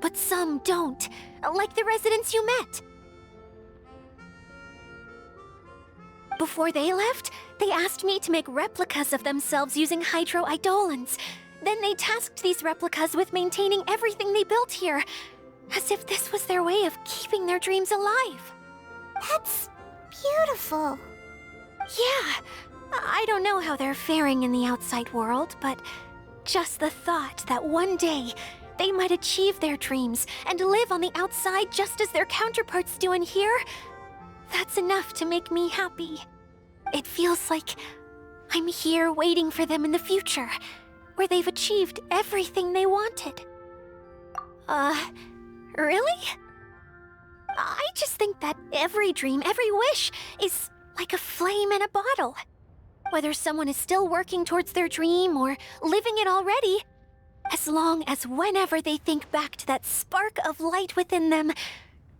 but some don't, like the residents you met. Before they left, they asked me to make replicas of themselves using hydro-eidolons. Then they tasked these replicas with maintaining everything they built here, as if this was their way of keeping their dreams alive. That's beautiful. Yeah, I don't know how they're faring in the outside world, but just the thought that one day they might achieve their dreams and live on the outside just as their counterparts do in here, that's enough to make me happy. It feels like I'm here waiting for them in the future, where they've achieved everything they wanted. Really? I just think that every dream, every wish, is like a flame in a bottle. Whether someone is still working towards their dream or living it already, as long as whenever they think back to that spark of light within them,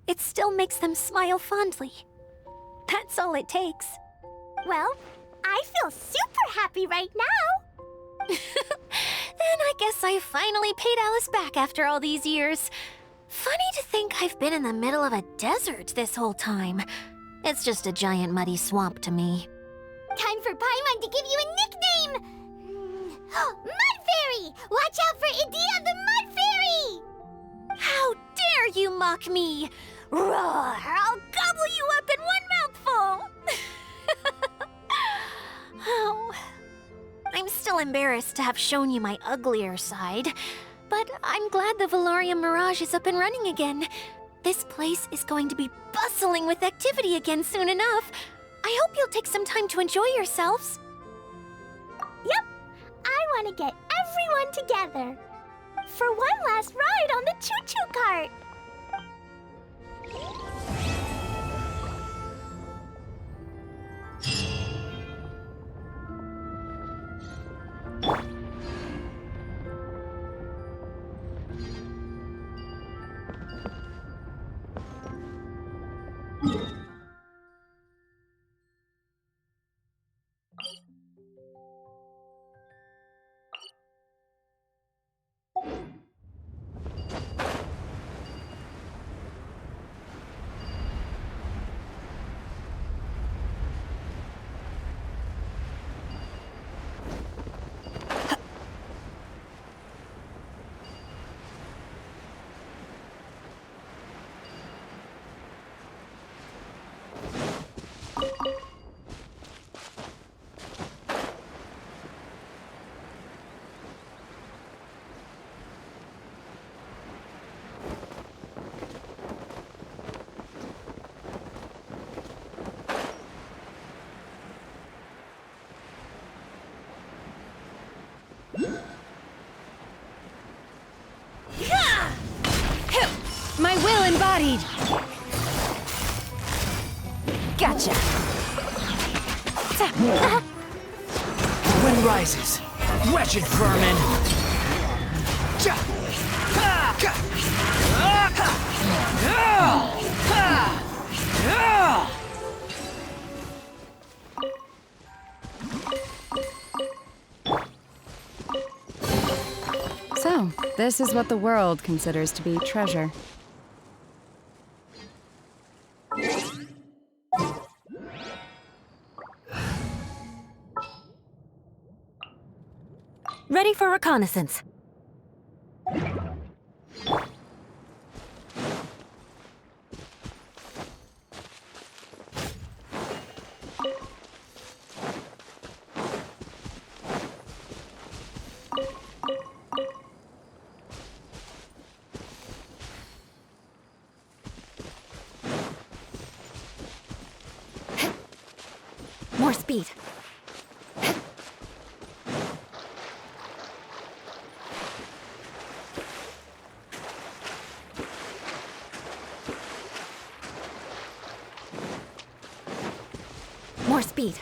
it still makes them smile fondly. That's all it takes. Well, I feel super happy right now. Then I guess I finally paid Alice back after all these years. Funny to think I've been in the middle of a desert this whole time. It's just a giant muddy swamp to me. Time for Paimon to give you a nickname! Mud Fairy! Watch out for Idyia the Mud Fairy! How dare you mock me! Roar! I'll gobble you up in one mouthful! Oh, I'm still embarrassed to have shown you my uglier side, but I'm glad the Valorium Mirage is up and running again. This place is going to be bustling with activity again soon enough. I hope you'll take some time to enjoy yourselves. Yep, I want to get everyone together for one last ride on the choo-choo cart. My will embodied! Gotcha! The wind rises. Wretched vermin! Ja! Ha! Ka! Ah! Ah! Ha! Ah! So, this is what the world considers to be treasure. Ready for reconnaissance. speed. More speed.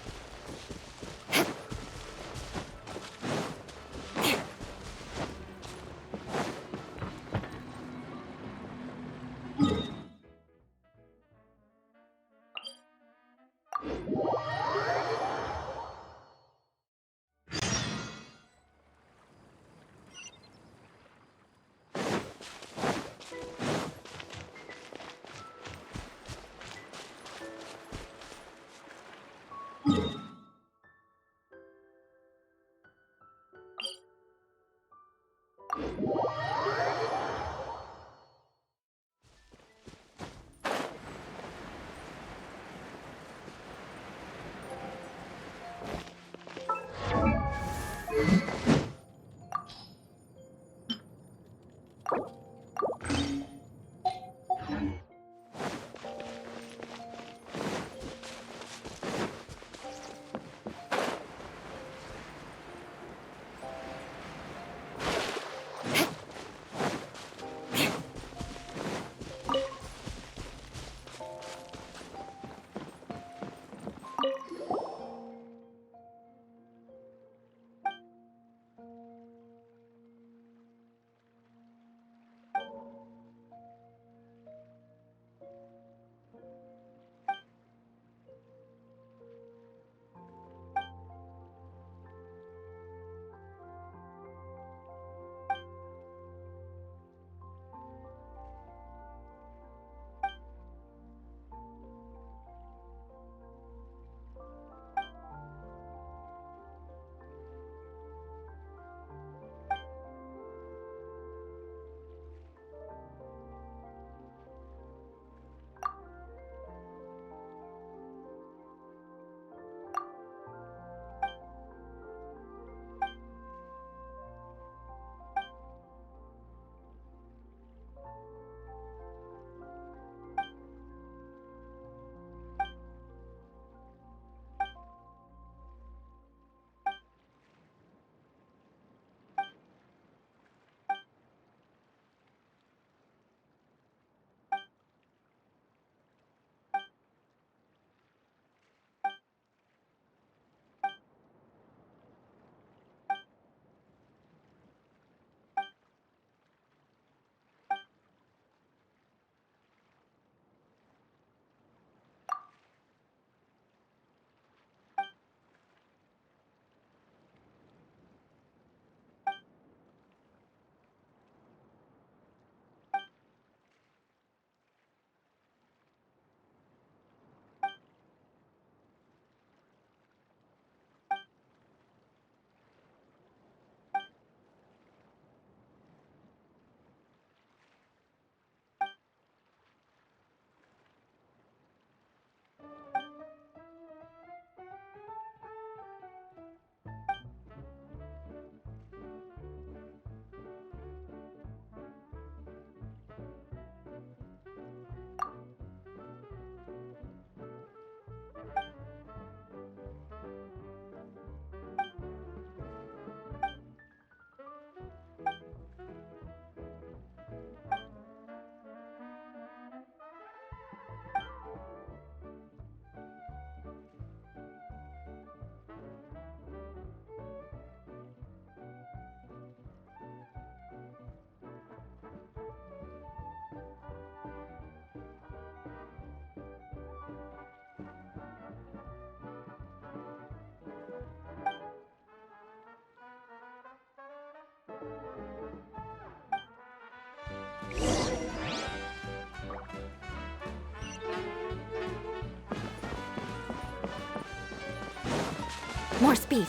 More speed.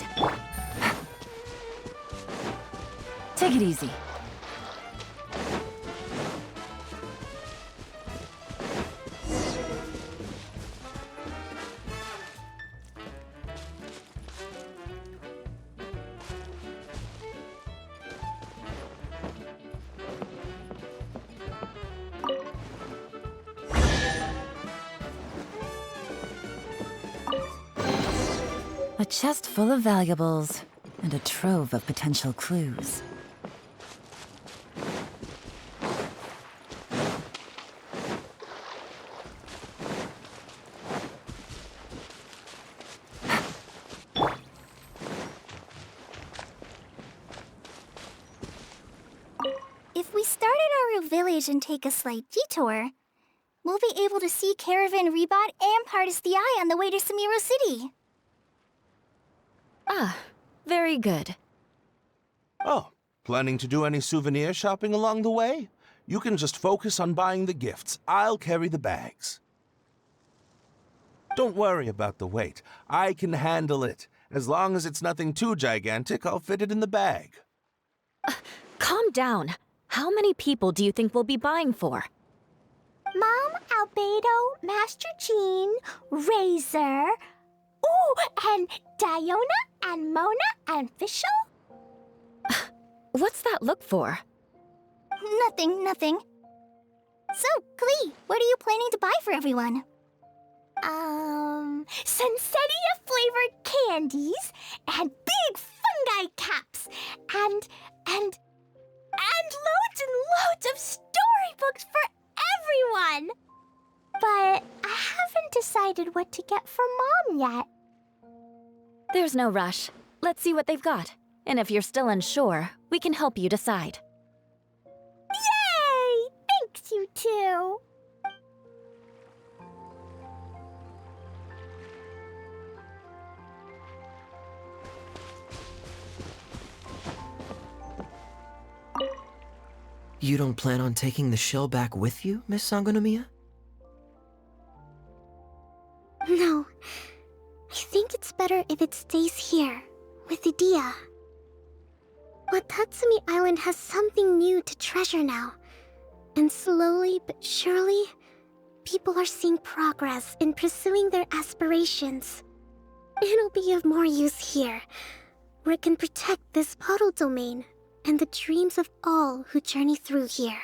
Take it easy. chest full of valuables, and a trove of potential clues. If we start at our village and take a slight detour, we'll be able to see Caravan Rebot and Partis the Eye on the way to Samiro City. Ah, very good. Oh, planning to do any souvenir shopping along the way? You can just focus on buying the gifts. I'll carry the bags. Don't worry about the weight. I can handle it. As long as it's nothing too gigantic, I'll fit it in the bag. Calm down. How many people do you think we'll be buying for? Mom, Albedo, Master Jean, Razor, and Diona, and Mona, and Fischl? What's that look for? Nothing. So, Klee, what are you planning to buy for everyone? Sunsettia-flavored candies, and big fungi caps, and loads and loads of storybooks for everyone! But I haven't decided what to get for Mom yet. There's no rush. Let's see what they've got. And if you're still unsure, we can help you decide. Yay! Thanks, you two! You don't plan on taking the shell back with you, Miss Sangonomiya? No. I think it's better if it stays here, with Idyia. Watatsumi Island has something new to treasure now. And slowly but surely, people are seeing progress in pursuing their aspirations. It'll be of more use here, where it can protect this puddle domain and the dreams of all who journey through here.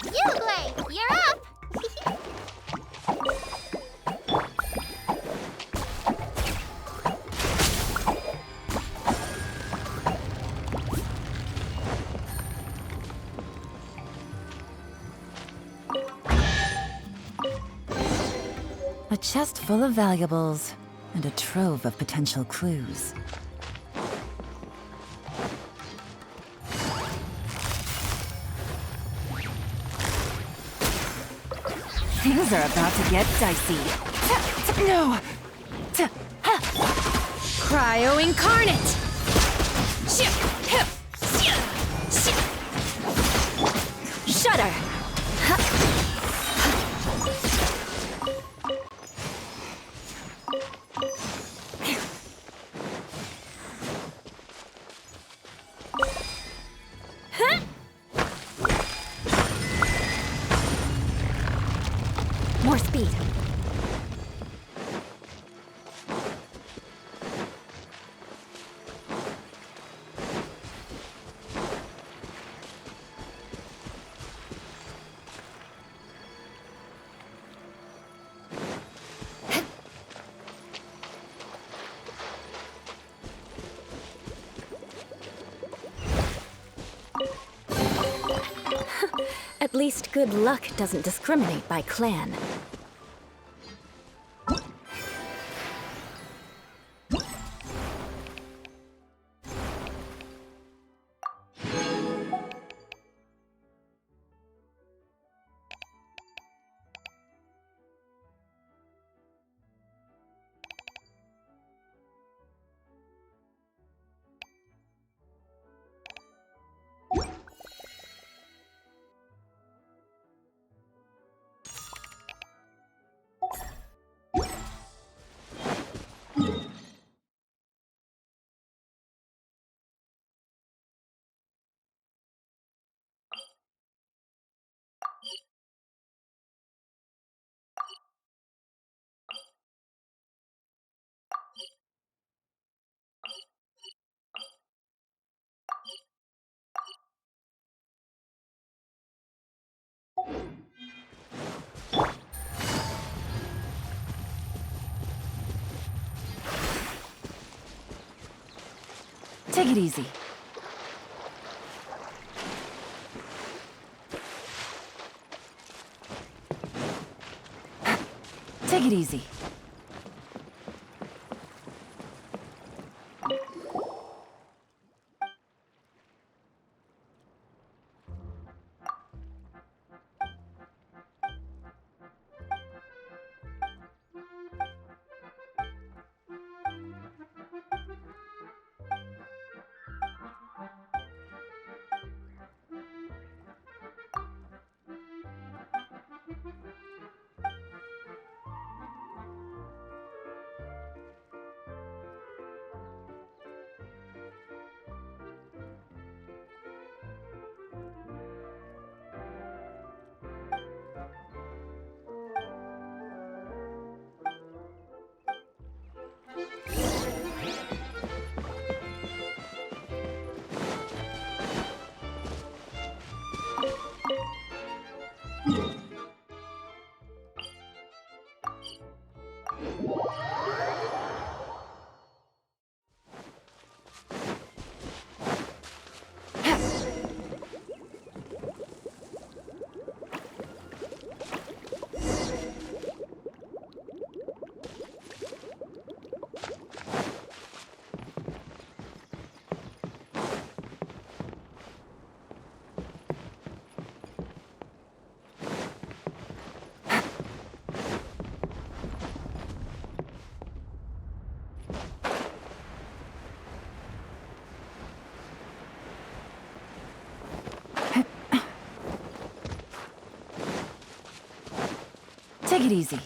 Eula, you're up! A chest full of valuables, and a trove of potential clues. Things are about to get dicey. No! Cryo Incarnate! Shudder! More speed. At least good luck doesn't discriminate by clan. Take it easy. Take it easy. Take it easy.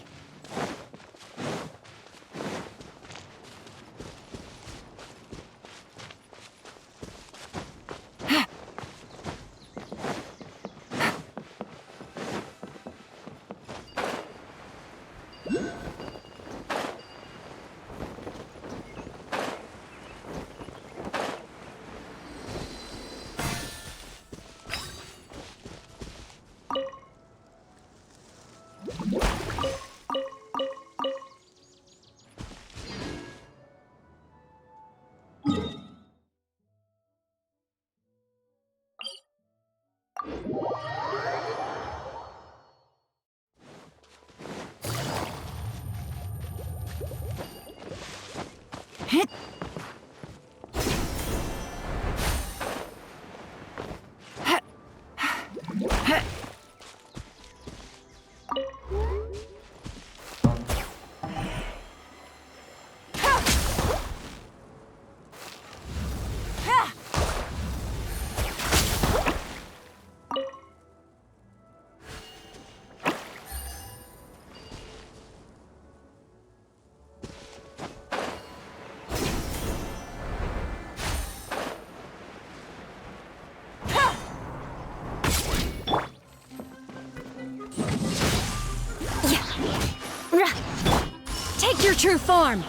Take your true form!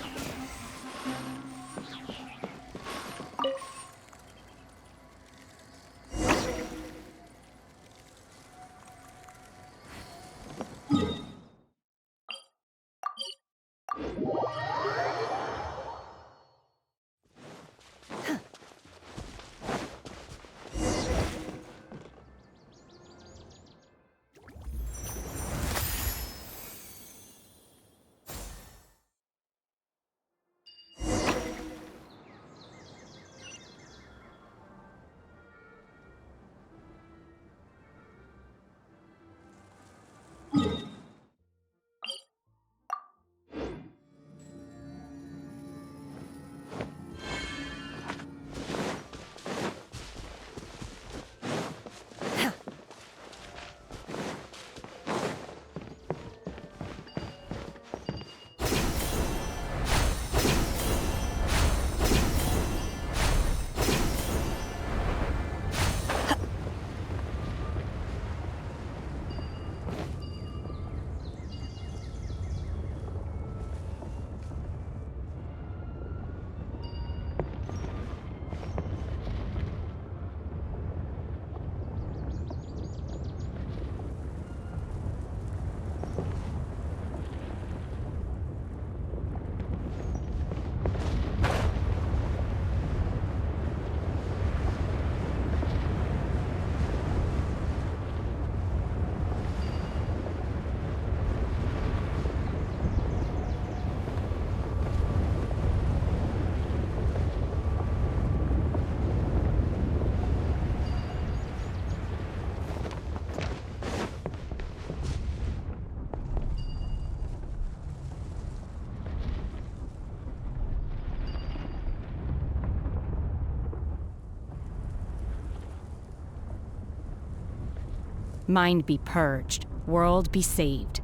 Mind be purged, world be saved.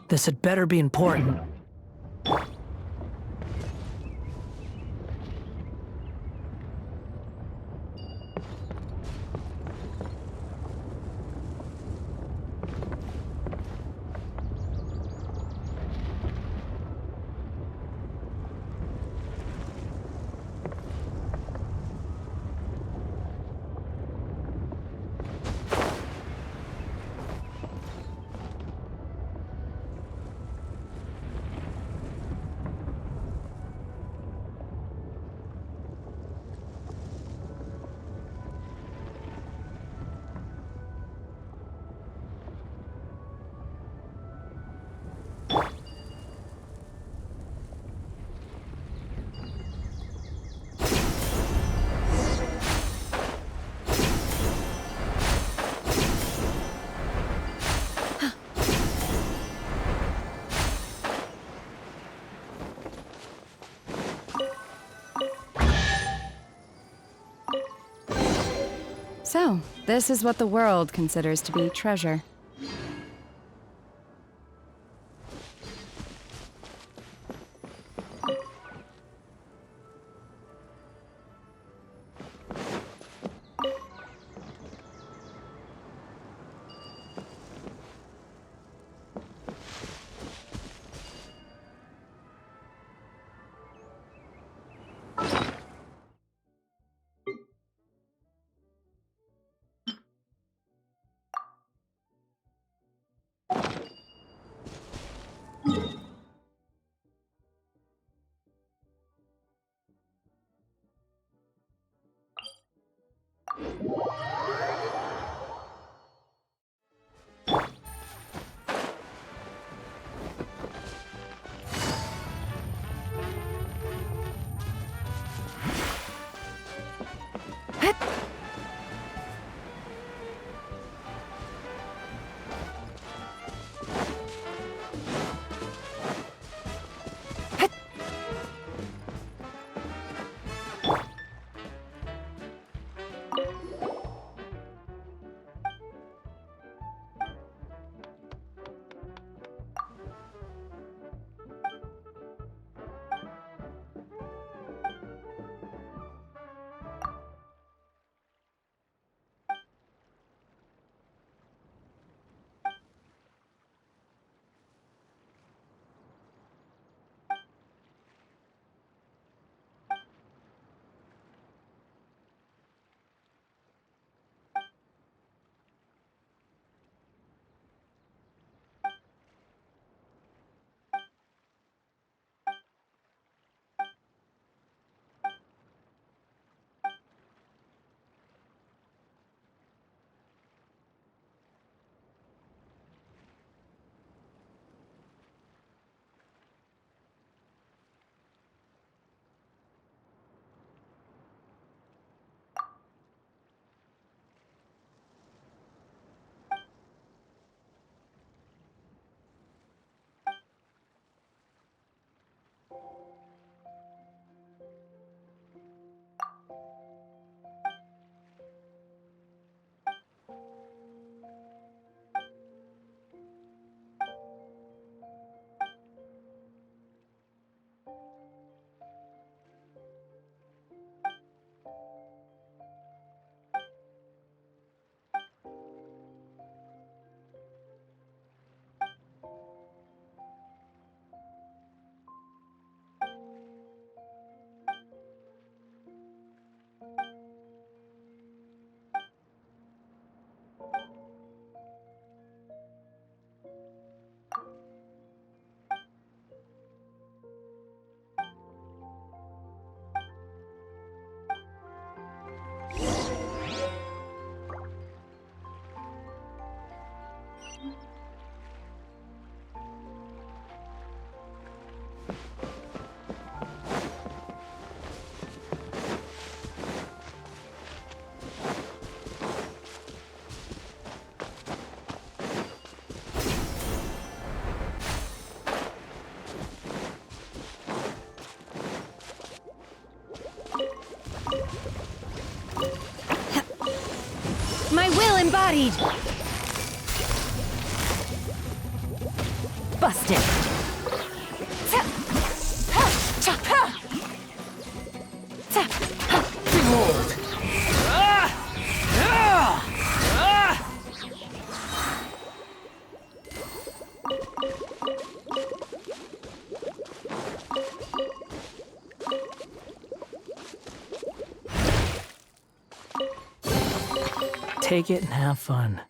This had better be important. So, this is what the world considers to be treasure. My will embodied! Busted! Behold! Take it and have fun.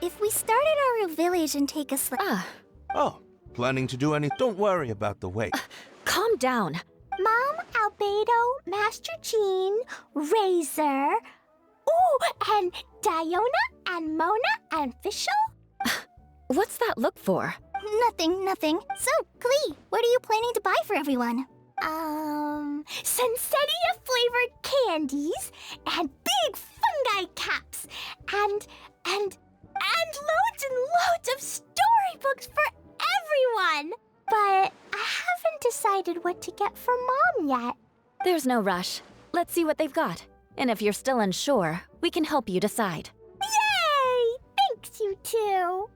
If we start at our village and take a Oh, planning to do any? Don't worry about the wait. Calm down. Mom, Albedo, Master Jean, Razor, ooh, and Diona, and Mona, and Fischl? What's that look for? Nothing. So, Klee, what are you planning to buy for everyone? Sensetia-flavored candies, and big fungi caps, and loads and loads of storybooks for everyone! But I haven't decided what to get for Mom yet. There's no rush. Let's see what they've got. And if you're still unsure, we can help you decide. Yay! Thanks, you two!